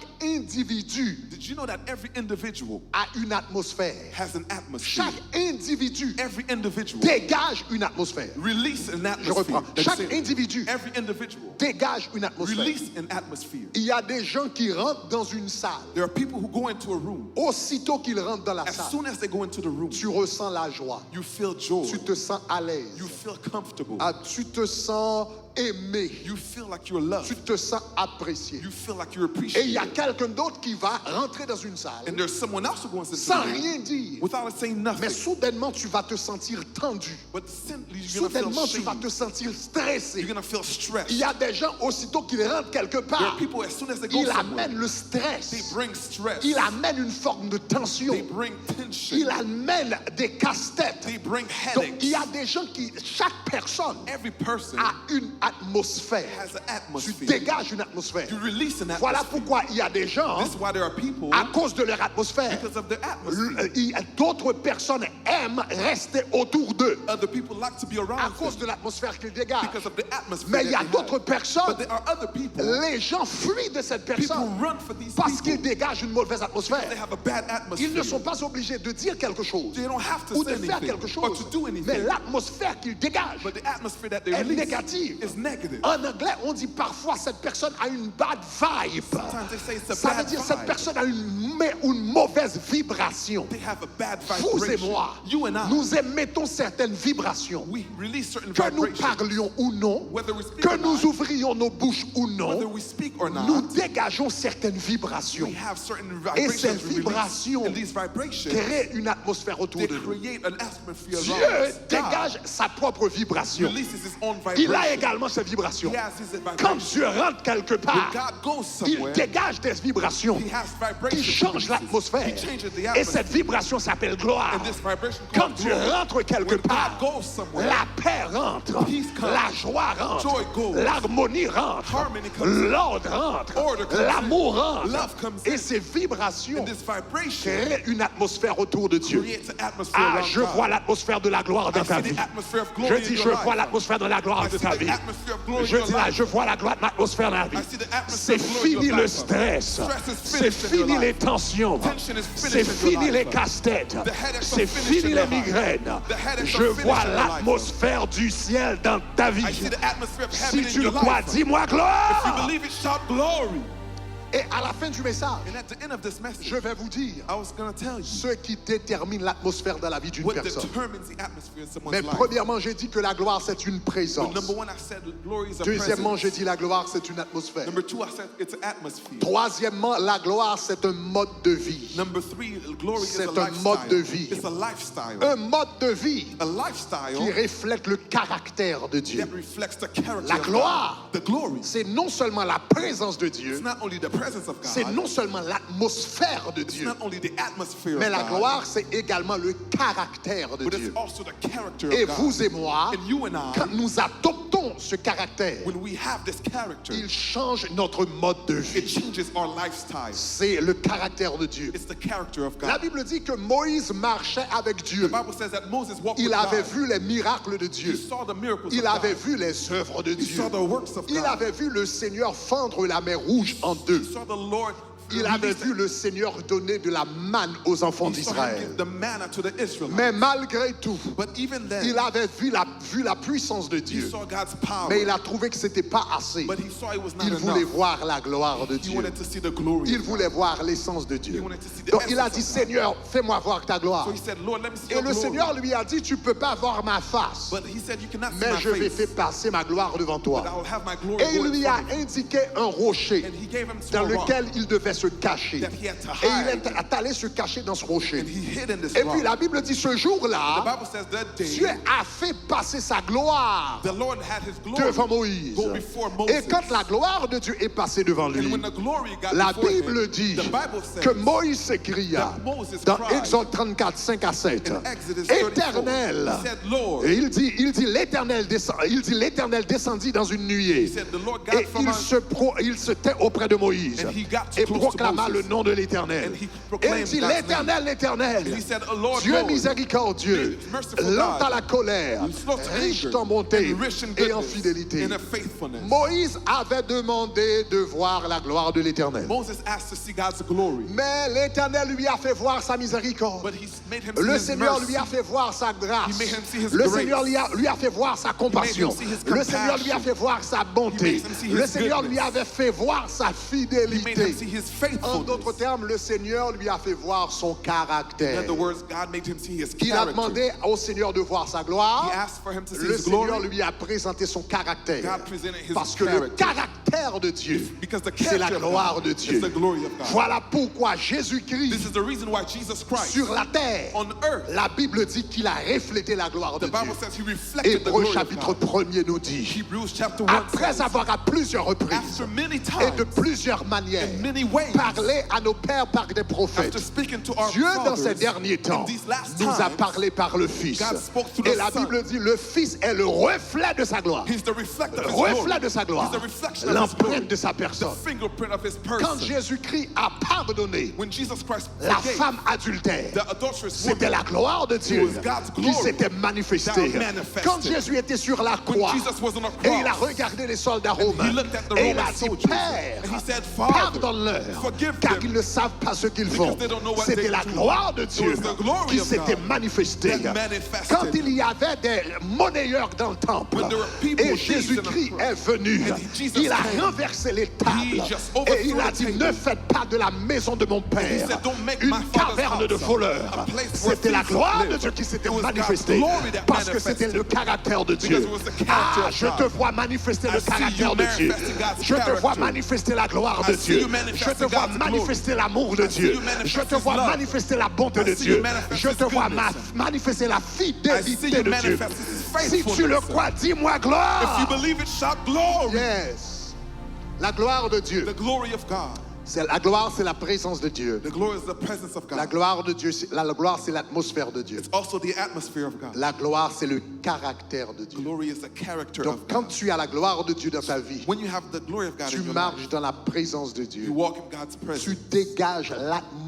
individu Did you know that every individual a une atmosphère? has an atmosphere? Chaque individu Every individual dégage une atmosphère. release an Je atmosphere. reprends. Let's Chaque say, individu every individual dégage une atmosphère. release an atmosphere. Il y a des gens qui rentrent dans une salle. There are people who go into a room. Aussitôt qu'ils rentrent dans la As salle, soon as they go into the room, tu ressens la joie. you feel joy. Tu te sens à l'aise. You feel comfortable. Ah, tu te sens aimé. You feel like you're loved. Tu te sens apprécié. You feel like you're Et il y a appreciated. quelqu'un d'autre qui va rentrer dans une salle And there's someone else who goes into sans the room rien dire. without saying Mais nothing. soudainement, tu vas te sentir tendu. But simply you're gonna Soudainement, feel tu vas te shame. sentir stressé. You're gonna feel stressed. Il y a des gens, aussitôt qu'ils rentrent quelque There part, are people as soon as they go ils somewhere, amènent le they stress. bring stress. Ils amènent une forme de tension. They bring tension. Ils amènent des casse-têtes. They bring Donc, il y headaches. a des gens qui, chaque personne Every person a une atmosphère. has an Tu atmosphere. dégages une atmosphère. You release an Voilà atmosphere. pourquoi il y a des gens, This is why there are people, à cause de leur atmosphère, because of their atmosphere. d'autres personnes aiment rester autour d'eux Other people like to be à around cause them de l'atmosphère qu'ils dégagent. because of the atmosphere Mais il y a that they d'autres have. personnes, But there are other people, les gens fuient de cette people personne run for these parce qu'ils people. dégagent une mauvaise They atmosphère. have a bad atmosphere. Ils ne sont pas obligés de dire quelque chose They don't have to ou say de faire anything quelque or chose, to do mais anything. l'atmosphère qu'ils dégagent But the atmosphere that they est release négative. is negative. En anglais, on dit parfois cette personne a une bad vibe. Sometimes they say it's a Ça veut bad dire cette vibe. personne a une mauvaise vibration. They have a bad Vous et vibration. moi, You and I, nous émettons certaines vibrations. we release certain Que nous vibrations. parlions ou non, Whether we speak que or nous not, ouvrions nos bouches ou whether non, we speak or nous not, dégageons certaines vibrations. we have certain Et ces vibrations we release. vibrations And these vibrations, créent une atmosphère autour they de nous. create an atmosphere Dieu around us. dégage sa propre God vibration. releases his own Il a vibration. également ses vibrations. He has his Quand vibration. Dieu rentre quelque When part, God goes il somewhere, dégage des vibrations he has qui vibrations. changent l'atmosphère. He changes the Et atmosphere. cette vibration s'appelle gloire. And this vibration Quand called Dieu glory. rentre quelque When part, God goes somewhere, la paix rentre, Peace comes. la joie rentre, Joy goes. l'harmonie rentre, Harmony comes. l'ordre rentre, Order comes in. l'amour rentre. Love comes Et in. ces vibrations And this vibration créent une atmosphère autour de Dieu. creates an atmosphere Ah, around je God. vois l'atmosphère de la gloire dans I ta see vie. the atmosphere of Je glory dis, in je your vois life. l'atmosphère de la gloire I de see ta the vie. atmosphere of glory Je in your dis là, life. je vois l'atmosphère de la vie. I see the C'est atmosphere of glory in fini your le life. stress. Stress is C'est finished in your fini les life. tensions. Tension is C'est finished in your fini les life. casse-têtes. The headaches are C'est finished fini in les your life. migraines. The headaches Je are finished vois in your life. l'atmosphère du ciel dans ta vie. I see the atmosphere of Si heaven in tu le your crois, life. dis-moi If you gloire. believe it, shout glory. Et à la fin du message, And at the end of this message, je vais vous dire I was going to tell you ce qui détermine l'atmosphère dans la vie d'une what personne. determines the atmosphere in someone's Mais life. premièrement, j'ai dit que la gloire, c'est une présence. But number one, I said glory is a Deuxièmement, j'ai presence. dit la gloire, c'est une atmosphère. Number two, I said it's an atmosphere. Troisièmement, la gloire, c'est un mode de vie. Number three, glory is C'est a un lifestyle. mode de vie. It's a lifestyle. Un mode de vie A lifestyle qui reflète le caractère de Dieu. that reflects the character La of gloire, God. The glory. c'est non seulement la présence de Dieu, It's not only the presence of c'est God. non seulement l'atmosphère de It's Dieu, not only the atmosphere mais of la God, gloire, c'est également le caractère de but it's Dieu. also the character Et of God. vous et moi, And you and I, quand nous adoptons avons ce caractère, when we have this character, il change notre mode de it vie. changes our lifestyle. C'est le caractère de Dieu. It's the character of La God. Bible dit que Moïse marchait avec Dieu. The Bible says that Moses walked with Il avait God. vu les miracles de He Dieu. saw the miracles Il of avait God. vu les œuvres de He Dieu. saw the works of Il God. avait vu le Seigneur fendre la mer Rouge en deux. He saw the Lord. Il avait vu le Seigneur donner de la manne aux enfants He saw him d'Israël. give the manna to the Israelites. Mais malgré tout, But even then, il avait vu la puissance de he Dieu. saw God's power. Mais il a trouvé que c'était pas assez. But he saw it was not Il voulait enough. voir la gloire de He Dieu. wanted to see the glory. Il of God. voulait voir l'essence de He Dieu. wanted to see the Donc il a essence dit, of God. Seigneur, fais-moi voir ta gloire. So he said, Lord, let me see Et your le glory. Seigneur lui a dit, tu peux pas voir ma face, But he said, you cannot see mais my je vais face, faire passer ma gloire devant but toi. I will have my glory Et il go in lui a front of you. indiqué un rocher And he gave him to dans a rock lequel il devait se cacher. that he had to Et il hide. est allé se cacher dans ce rocher. And he hid in this Et rock. puis la Bible dit, ce The jour-là, Bible says that Dieu day, a fait passer sa gloire the Lord had his glory devant Moïse. go before Et Moses. quand la gloire de Dieu est passée devant And lui, when the glory got la before Bible him, dit the Bible says que Moïse s'écria that Moses dans cried Exode 34, 5 à 7, in Exodus 34. Éternel, He said, Lord, et il dit l'Éternel descendit dans une nuée he said, the Lord got et from il se tait auprès de Moïse And he got too et close to proclama Moses. le nom de l'Éternel. And he Et il proclaimed dit God's l'Éternel, l'Éternel, And he said, "Oh, Lord, Dieu Lord, miséricordieux, merciful lent God, à la colère, slow to riche anger, en bonté and rich in et en goodness, fidélité. and in faithfulness." Moïse avait demandé de voir la gloire de l'Éternel. Moses asked to see God's glory, Mais l'Éternel lui a fait voir sa miséricorde. but he made him see Le his Seigneur mercy. lui a fait voir sa grâce. He made him see his Le grace. Seigneur lui a fait voir sa compassion. He made him see his Le Seigneur lui a compassion. fait voir sa He bonté. made him see his Le Seigneur lui goodness. avait fait voir sa He made fidélité. him see his En d'autres faithfulness. termes, le Seigneur lui a fait voir son In caractère. other words, God made him see his Il a character. demandé au Seigneur de voir sa gloire. He asked for him to see Le his Seigneur glory. lui a présenté son caractère. God presented his Parce que le character. caractère de Dieu, Because the c'est la character of gloire God de is Dieu. the glory of God. Voilà pourquoi This Jésus-Christ, is the reason why Jesus Christ sur la terre, on earth, la Bible dit qu'il a reflété la gloire de the Bible Dieu. says he reflected the Hébreux glory of chapitre God. 1er nous dit, Hebrews chapter 1 après says, avoir à plusieurs reprises after many et times, de plusieurs manières in many ways, parlé à nos pères par des prophètes, after speaking to our Dieu dans ces fathers, derniers temps in these last nous a times, parlé par le Fils. God spoke through Et the la Son. Bible dit, le Fils est le reflet de sa gloire. He's the reflect of Le his glory. reflet de sa gloire, He's the reflection of his glory. l'empreinte de sa The personne. fingerprint of his Quand person. Jésus-Christ a pardonné When Jesus Christ la forgave femme adultère, the adulterous c'était woman, la gloire de Dieu It was God's qui glory s'était that manifestée. manifested. Quand Jésus était sur la when croix Jesus was on a et il a cross, regardé les soldats he romains looked at the et il a Roman dit, soldiers, Père, and he said, Father, pardonne-leur, forgive car them, ils ne savent pas ce qu'ils font. because they don't know what C'était they la do. gloire de Dieu It was the glory qui of s'était God manifestée. that manifested. Quand il y avait des monnayeurs dans le temple When there were people et with thieves in the Jésus-Christ temple, est venu, and Jesus il a came, renversé les tables he just et il a overthrew dit, the ne table. faites pas de la maison de mon He Père said, "Don't make une my father's caverne de house voleurs. a place where C'était la thieves gloire live." de Dieu qui s'était It was God's manifestée glory that parce que c'était manifested. le caractère de Dieu. Because it was the character Ah, of je God. te vois manifester I le see caractère you de Dieu. manifesting God's Je te vois character. manifester la gloire I de see Dieu. you manifesting Je te vois God's glory. manifester l'amour de I see Dieu. you manifest Je te His vois love. manifester la bonté I de see you Dieu. manifest Je His te vois goodness. manifester la I see fidélité you de Dieu. manifest His Si tu le faithfulness. crois, dis-moi If gloire. you believe it, shout glory. Yes. La gloire de Dieu. The glory of God. La gloire, c'est la présence de Dieu. The glory is the presence of La God. gloire de Dieu, la gloire, c'est l'atmosphère de Dieu. It's also the atmosphere of God. La gloire, c'est le caractère de Dieu. Glory is the character Donc, of quand God. tu as la gloire de Dieu dans ta vie, When you have the glory of God tu in your marches life, dans la présence de you Dieu. walk in God's Tu presence. dégages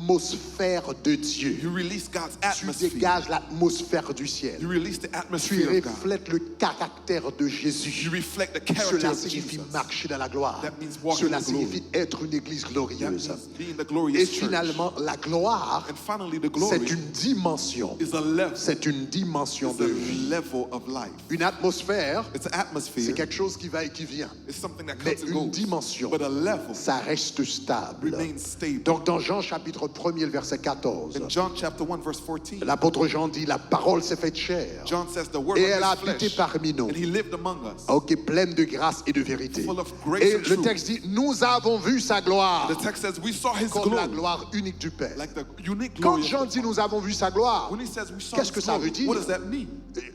l'atmosphère de Dieu. You release God's Tu atmosphere. dégages l'atmosphère du ciel. You release the Tu atmosphere of God. reflètes le caractère de You Jésus. reflect the character Cela of signifie Jesus. marcher dans la gloire. That means walking Cela in glory. signifie être une église That glorieuse. means being the Et glorious church. finalement, la gloire, And finally, the c'est glory une dimension. is a level. C'est une dimension It's de a vie. level of life. Une atmosphère, It's an c'est atmosphere. quelque chose qui va et qui vient. It's something that Mais comes and une goes. dimension, But a level ça reste stable. remains stable. Donc dans Jean chapitre 1er, le verset 14, In John chapter 1, verse 14, l'apôtre Jean dit, la parole s'est faite chair. John says the word Et elle a of his habité flesh, parmi nous. and he lived among us. Ok, pleine de grâce et de vérité. Full of grace Et and le truth. texte dit, nous avons vu sa gloire. The gloire The text says we saw his comme la glory, gloire unique du Père. like the unique Quand glory of Jean the dit Father. nous avons vu sa gloire, When he says we saw qu'est-ce que his ça glory, veut dire? what does that mean?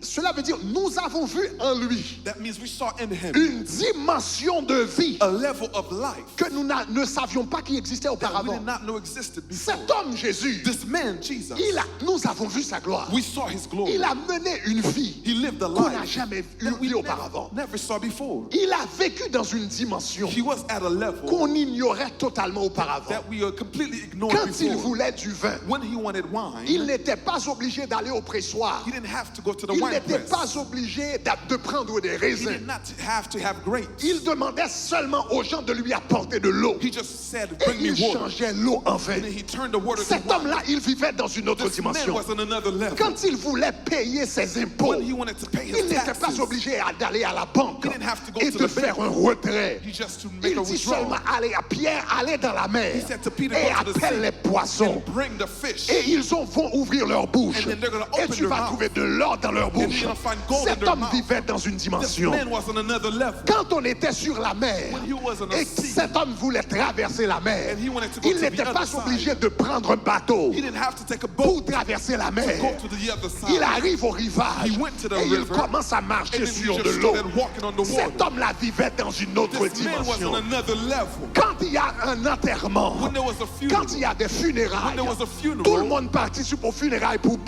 Cela veut dire nous avons vu en lui That means we saw in him une dimension de vie a level of life que nous ne savions pas qui existait that we auparavant. did not know existed before. Cet homme Jésus, This man, Jesus, nous avons vu sa gloire. we saw his glory. Il a mené une vie He lived a qu'on n'a life jamais that we vue auparavant. never saw before. Il a vécu dans une dimension He was at a level qu'on ignorait totalement auparavant. that we completely ignored Quand il before. voulait du vin, When he wanted wine, il n'était pas obligé d'aller au pressoir. he didn't have to go to the Il wine n'était press. pas obligé de prendre des He raisins. did not have to have grapes. Il demandait seulement aux gens de lui apporter de l'eau. He just said, Et bring me il water. changeait l'eau en vin. And then he turned the water to Cet wine. homme-là, il vivait dans une autre This man dimension. was on another level. Quand il voulait payer ses impôts, When he wanted to pay il his n'était pas taxes, obligé d'aller à la banque He didn't have to go et to de the faire bank. un retrait. he just to make Il a dit withdrawal seulement allez à Pierre, allez dans la mer He said to Peter, et go to the appelle sea les poissons. and bring the fish. Et vont ouvrir leur bouche. And then they're gonna Et open tu their vas mouth. trouver de l'or dans leur you're bouche. gonna find gold in Cet their homme mouth. vivait dans une This dimension. man was on another level. Quand on était sur la mer When he was on a et sea, cet homme voulait traverser la mer, and he wanted to go il to the n'était other pas side. obligé de prendre un bateau He didn't have to take a pour boat traverser la to mer. go to the other side. Il arrive au rivage He went to the et il river, commence à and marcher then he sur just de l'eau. started walking on the Cet water. homme-là vivait dans une autre This man was dimension. on another level. Quand il y a un enterrement, When there was a funeral, quand il y a des funérailles, when there was a funeral, tout le monde participe aux funérailles pour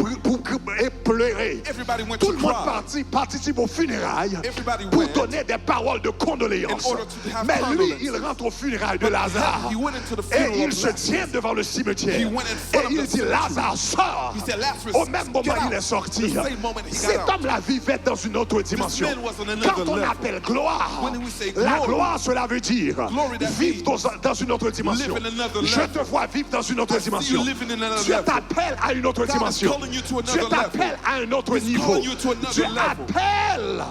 pleurer. everybody went Tout to le monde cry. participe aux funérailles Everybody pour went donner des paroles de condoléances. in order to have Mais lui, condolences. il rentre aux funérailles de But Lazare. he went into the Et funeral il of se Lazarus. tient devant le cimetière. He went in front Et of il the dit, cemetery. Lazare, sort. He said, Lazarus, Au même moment, get il out. est sorti. The same moment he Cet got out. homme-là vivait dans une autre dimension. man was on another Quand on level. appelle gloire, When we say la glory, gloire, cela veut dire glory, that vivre dans une autre dimension. live in another Je level. te vois vivre dans une autre I see you dimension. living in another Dieu level. t'appelle à une autre God is dimension. calling you to another Dieu level. t'appelle à un autre He's niveau. calling you to another Dieu level. appelle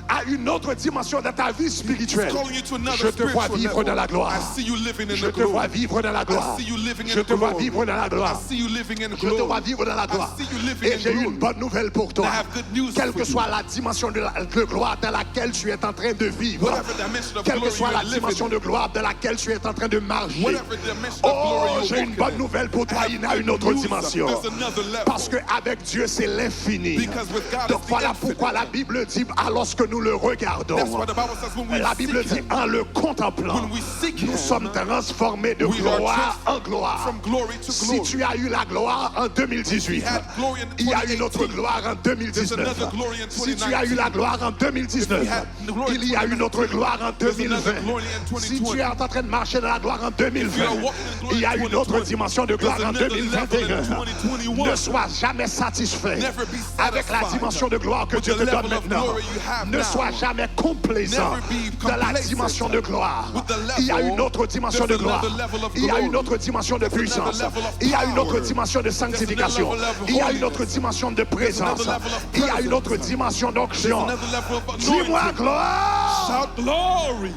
à une autre dimension dans ta vie spirituelle. calling you to another Je te vois spiritual vivre level. dans la gloire. I see you living in Je the te vois glory. vivre dans la gloire. I see you living in Je te vois glory. vivre dans la gloire. I see you living in Je te glory. vois vivre dans la gloire. I see you living Et in j'ai glory. une bonne nouvelle pour toi. I have good news Quelle for que you. soit la dimension de gloire dans laquelle tu es en train de vivre, Whatever dimension of quelle que glory soit you la are living dimension in. de gloire dans laquelle tu es en train de marcher, Whatever dimension of oh, glory you're j'ai une walking bonne in. nouvelle pour toi. I have Il y a une good autre news. dimension. There's another level. Parce qu'avec Dieu, c'est l'infini. Because with God, Donc it's the voilà infinite. pourquoi la Bible dit, alors que nous le regardons, That's why the Bible says when we la Bible seek dit, him, en le contemplant, when we seek nous him, sommes transformés de we are gloire en gloire. from glory to Si glory. tu as eu la gloire en 2018, We had glory in il y a une autre 2018. gloire en 2019. There's another glory in Si tu as eu la 2019. gloire en 2019, We had glory in il y a une autre gloire en There's another 2020. glory in Si 2020. tu es en train de marcher dans la gloire en 2020, are walking in glory il y a in une autre 2020. dimension de gloire There's en another level in 2021. 2021. Ne sois jamais satisfait Never be avec la satisfied dimension de gloire que with Dieu the te donne level of maintenant. glory you have Ne now. sois jamais complaisant Never be dans la complacent dimension de gloire. with the level. Il y a une autre dimension de There's gloire. another level of Il y a glory. une autre dimension de There's another puissance. level of Il y a une autre power. dimension de sanctification. There's another level of Il y a une autre holiness. dimension de présence. another level of Il y a une autre presence. dimension d'onction. There's another level of Dis-moi anointing. gloire. Shout glory.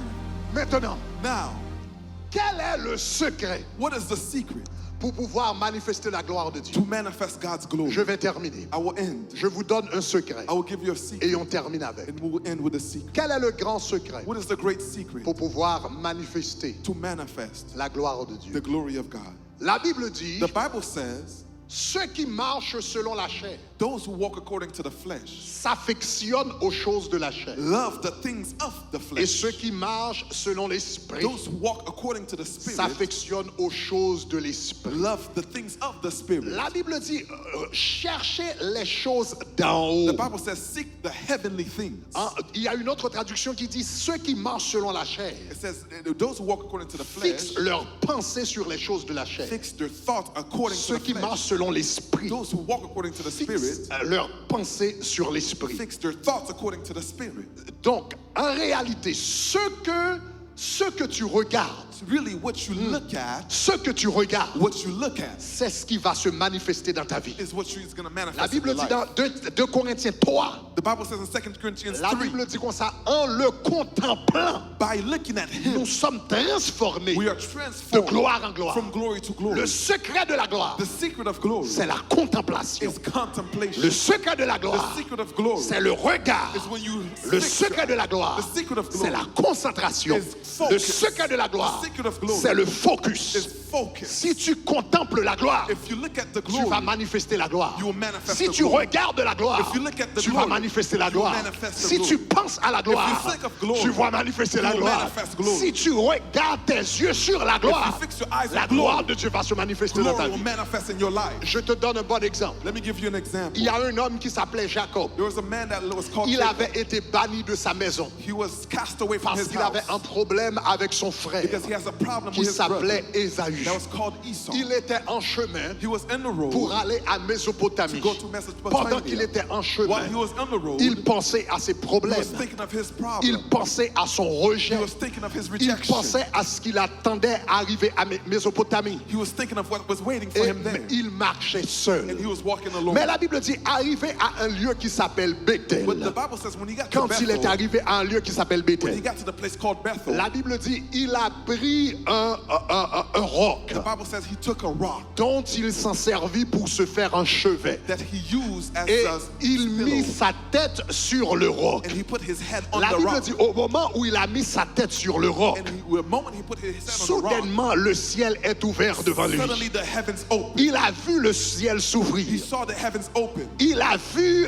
Maintenant, Now, quel est le secret what is the secret pour pouvoir manifester la gloire de Dieu? to manifest God's glory? Je vais terminer. I will end. Je vous donne un secret I will give you a secret. et on termine avec. And we will end with a secret. Quel est le grand secret What is the great secret pour pouvoir manifester to manifest la gloire de Dieu? the glory of God? La Bible dit, The Bible says, ceux qui marchent selon la chair those who walk according to the flesh s'affectionnent aux choses de la chair. love the things of the Et flesh. ceux qui marchent selon l'esprit Those who walk according to the Spirit s'affectionnent aux choses de l'esprit. love the things of the Spirit. La Bible dit, cherchez les choses d'en haut. The Bible says, seek the heavenly things. Hein, il y a une autre traduction qui dit, ceux qui marchent selon la chair It says, those who walk according to the flesh fixent leur pensée sur les choses de la chair. fix their thoughts according to Ceux the qui flesh. marchent selon l'esprit Those who walk according to the Spirit fixent leur pensée sur l'esprit. fix their thoughts according to the Spirit. Donc, en réalité, ce que tu regardes, Really, what you look at, ce que tu regardes, what you look at c'est ce qui va se manifester dans ta vie. is what is going to manifest La in Bible your dit life. dans 2 Corinthiens 3, The Bible says in 2 Corinthians la 3, Bible dit comme ça, en le contemplant, by looking at Him, nous sommes transformés we are de transformed gloire en gloire. from glory to glory. Le secret de la gloire, The secret of glory c'est la contemplation. is contemplation. Le secret de la The gloire, secret of glory c'est le regard. is when you Le fix secret your de la eyes. gloire, The secret of c'est glory la concentration. is focus. Le secret de la gloire, The secret of glory c'est le focus. is focus. Si tu contemples la gloire, If you look at the tu glory, vas manifester la gloire. you will manifest Si the tu glory. regardes la gloire, If you look at the tu vas glory, manifester la you will gloire. manifest the Si glory. tu penses à la gloire, If you think of glory, tu vas manifester la you will gloire. manifest glory. Si tu regardes tes yeux sur la gloire, If you fix your eyes la on glory, gloire de Dieu va se manifester dans ta glory will vie. manifest in your life. Je te donne un bon exemple. Let me give you an example. Il y a un homme qui s'appelait Jacob. There was a man that was called Il Jacob. avait été banni de sa maison He was cast away from parce his qu'il house avait un problème avec son frère because he has a problem qui with his brother s'appelait Ésaü. that was called Esau. Il était en chemin He was in the road pour aller à Mésopotamie. to go to Mesopotamia. Pendant qu'il était en chemin, While he was on the road, il pensait à ses he problèmes. was thinking of his problem. Il pensait à son He rejet. was thinking of his Il rejection. pensait à ce qu'il attendait arriver à Mésopotamie. He was thinking of what was waiting for Et him there. il marchait And seul. he was walking alone. Mais la Bible dit, arrivé à un lieu qui s'appelle Bethel. But the Bible says when he got to Quand il est Bethel, arrivé à un lieu qui s'appelle when he Bethel, got to the place called Bethel, la Bible dit, il a pris un roc the Bible says he took a rock dont il s'en servit pour se faire un chevet. that he used as Et a il mit pillow, sa tête sur le roc. and he put his head on La the Bible rock. dit, au moment où il a mis sa tête sur le roc, And the moment he put his head on the rock, soudainement le ciel est ouvert devant lui. suddenly the heavens opened. Il a vu le ciel He s'ouvrir. saw the heavens open. Il a vu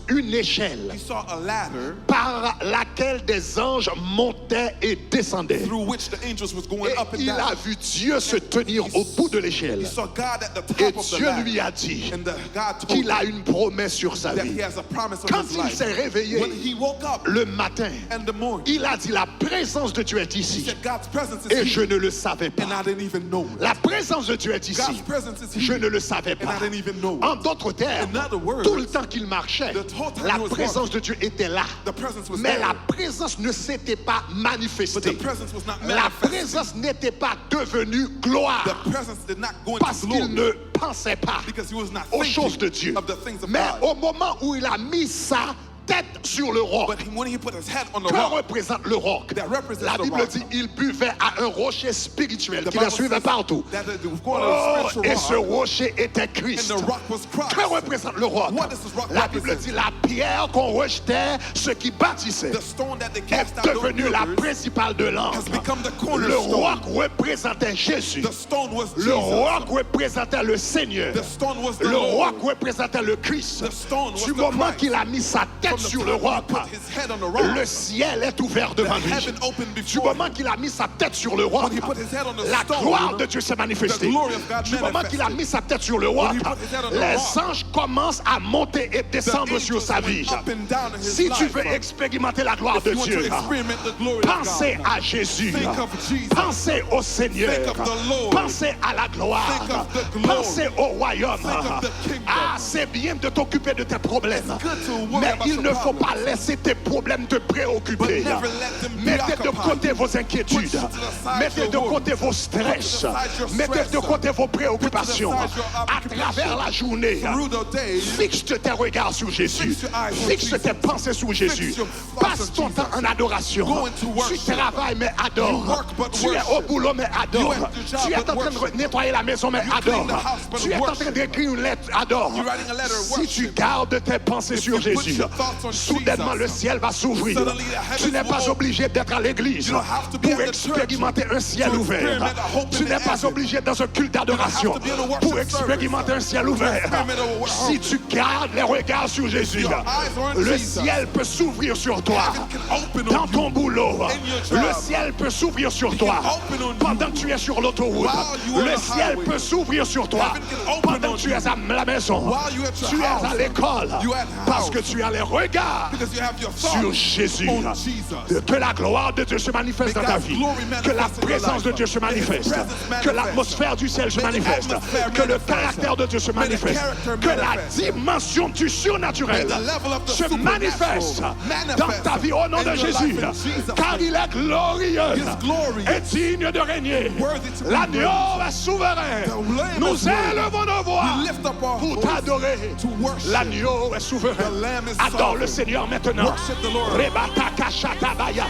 une échelle He saw a ladder par laquelle des anges montaient et descendaient. through which the angels was going Et up and il a down. vu Dieu se tenir au bout de He l'échelle. saw God at the Et top of the Dieu ladder. lui a dit And God told qu'il him a une promesse sur sa that he vie. has a promise on Quand his il life. s'est réveillé When he woke up le matin, in the morning, il a dit, la présence de Dieu est he ici. said, God's presence is Et here. je ne le savais And I pas. didn't even know it. La présence de Dieu est ici. God's presence is Je here. ne le savais And pas. I didn't even know En it. d'autres termes, In other words, tout le temps qu'il marchait, the whole time la he was présence walking, de Dieu était là. the presence was Mais there. la présence ne s'était pas But manifestée. the presence was not La manifested. présence n'était pas devenue gloire The presence did not go parce into qu'il glory ne pensait pas because he was not aux choses de thinking Dieu. of the things of Mais God. au moment où il a mis sa tête sur le roc, But when he put his head on the que rock, représente le roc? that represents La the Bible rock. dit il buvait à un rocher spirituel The qui le Bible suivait says partout. that it was going to Oh, a spiritual et ce rock, rocher était and Christ. the rock was Christ. Que représente le roc? What does this rock La Bible represent? dit la pierre qu'on rejetait, ce qui bâtissait, The stone that they est cast out those devenue la builders principale de has l'angle. become the Le cornerstone. roc représentait Jésus. The stone was Le Jesus. roc représentait le Seigneur. The stone was the Le Lord. roc représentait le Christ. The stone was Du the moment Christ. qu'il a mis sa tête From the sur time le he roc, put his head on the rock, le ciel est ouvert devant the lui. heaven opened Du before moment him. qu'il a mis sa tête sur le roc, When he put his head on the la stone, gloire de Dieu s'est manifestée. the glory of God Du moment qu'il a manifested. mis sa tête sur le roc, When he put his head on the les rock, anges commencent à monter et descendre sur angels sa went vie. up and down in his Si tu life. veux expérimenter la gloire If de you want to Dieu, experiment the glory of pensez God, à Jésus. think of Jesus. Pensez au Seigneur. Think of the Lord. Pensez à la gloire. Think of the glory. Pensez au royaume. Think of the kingdom. Ah, c'est bien de t'occuper de tes problèmes. It's good to worry Mais about il your ne faut problems. pas laisser tes problèmes te préoccuper. But never let them Mettez de preoccupy côté you. vos inquiétudes. Put to the side Mettez de your côté worries. vos stress. Put to the side your Mettez de stress. côté vos préoccupations. Put to the side your À occupations. travers la journée, Through the day, fixe tes regards sur Jésus. Fix your eyes on Fixe Jesus. tes pensées sur Jésus. your thoughts Passe on ton temps Jesus. en adoration. Go into Tu worship. travailles mais adore. You work but Tu es au worship. boulot mais adore. You at your job Tu es en but train de worship. nettoyer la maison mais You adore. clean the house but Tu es en train worship. d'écrire une lettre, adore. You're writing a letter, Si tu worship. gardes tes pensées sur you put Jésus, your thoughts on soudainement Jesus, le ciel va s'ouvrir. suddenly the heavens Tu n'es pas will obligé d'être à l'église You don't have to be pour at the church expérimenter un ciel to ouvert. experiment a hope Tu in n'es the pas heaven. obligé dans un culte d'adoration You don't have to be in a worship pour service expérimenter un ciel ouvert. experiment a worship. Si tu gardes les regards sur Jésus, your eyes are on le Jesus, ciel peut s'ouvrir sur toi. heaven can open Dans on ton you. boulot, In your job. le ciel peut s'ouvrir sur toi. can open on you. Pendant que tu es sur l'autoroute, While you are le on the ciel highway. peut s'ouvrir sur toi. Heaven can open Pendant on que tu you. es à la maison, While you at your tu es house. à l'école, You at parce house. que tu as les regards Because you have your sur thoughts Jésus. on Jesus. Que la gloire de Dieu se manifeste May dans ta God's vie. glory manifest Que la in your présence life. de Dieu se May His manifeste. presence Que manifest. l'atmosphère du ciel se May the manifeste. atmosphere Que le manifest. caractère de Dieu se May the manifeste. character Que la manifest. dimension du surnaturel May the level of the se supernatural manifeste manifest dans ta vie au nom in de your Jésus. life in Jesus' Car il est glorieux His glory et digne de régner. worthy to be L'agneau praised. est souverain. The Lamb Nous is worthy. élevons nos voix We lift up our pour voice t'adorer. to worship. L'agneau est souverain. The Lamb is Adore le sovereign. Seigneur maintenant. Worship the Lord. Rebataka shatabaya.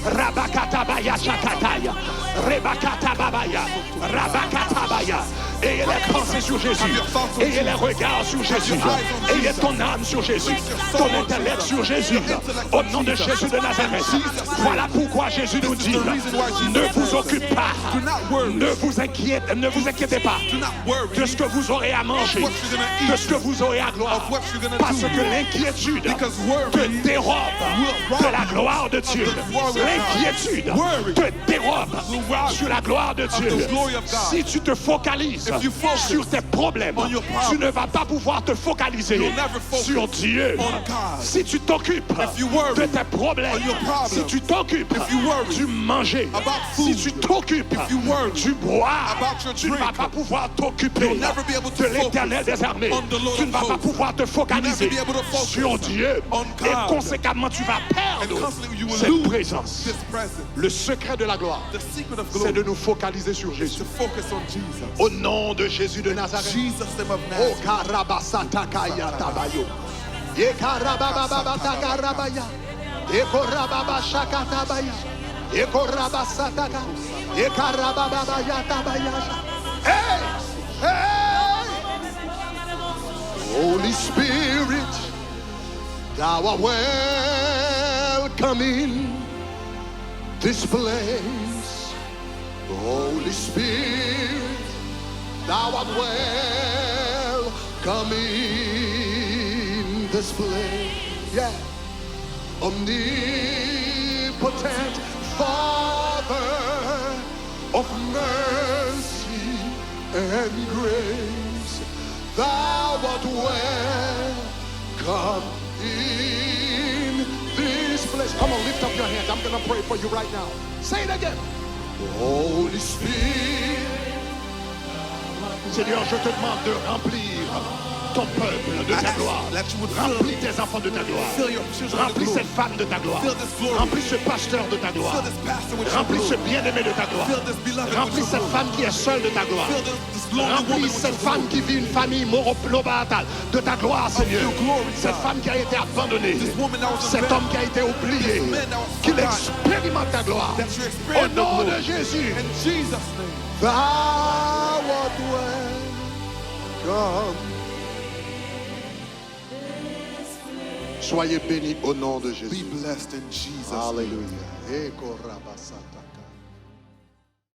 Rabakatabaya shakataya. Rebakatabaya. Rabakatabaya. Ayez les pensées sur Jésus. Ayez les regards sur Jésus. Ayez ton âme sur Jésus. Ton intellect sur Jésus. Au nom de Jésus de Nazareth. Voilà pourquoi Jésus nous dit, ne vous occupez pas, ne vous inquiétez pas de ce que vous aurez à manger, de ce que vous aurez à gloire. Parce que l'inquiétude te dérobe de la gloire de Dieu. L'inquiétude te dérobe sur la gloire de Dieu. Si tu te focalises sur tes problèmes, tu ne vas pas pouvoir te focaliser sur Dieu. Si tu t'occupes de tes problèmes, si tu t'occupes du manger, si tu t'occupes du boire, tu ne vas pas pouvoir t'occuper de l'Éternel des armées. Tu ne vas pas pouvoir te focaliser sur Dieu. Et conséquemment, tu vas perdre cette présence. Le secret de la gloire, c'est de nous focaliser sur Jésus. Au nom de Jésus de Nazareth. Oh, Karabasataka Tabayo. Ye Karababa Takarabaya. Ye Korababa Shakatabaya. Ye Korabasataka. Ye Karababa Yatabaya. Hey! Hey! Holy Spirit, thou art welcome in this place. Holy Spirit, thou art welcome in this place. Yeah. Omnipotent Father of mercy and grace, thou art welcome in this place. Come on, lift up your hands. I'm going to pray for you right now. Say it again. Holy Spirit. Seigneur, je te demande de remplir ton peuple de ta gloire. Remplis tes enfants de ta gloire. Remplis cette femme de ta gloire. Remplis ce pasteur de ta gloire. Remplis ce bien-aimé de ta gloire. Remplis cette femme qui est seule de ta gloire. Remplis cette femme qui vit une famille monoparentale de ta gloire, Seigneur. Cette femme qui a été abandonnée. Cet homme qui a été oublié. Qu'il expérimente ta gloire. Au nom de Jésus. Thou art welcome. Soyez bénis au nom de Jésus. Be blessed in Jesus' name. Alléluia.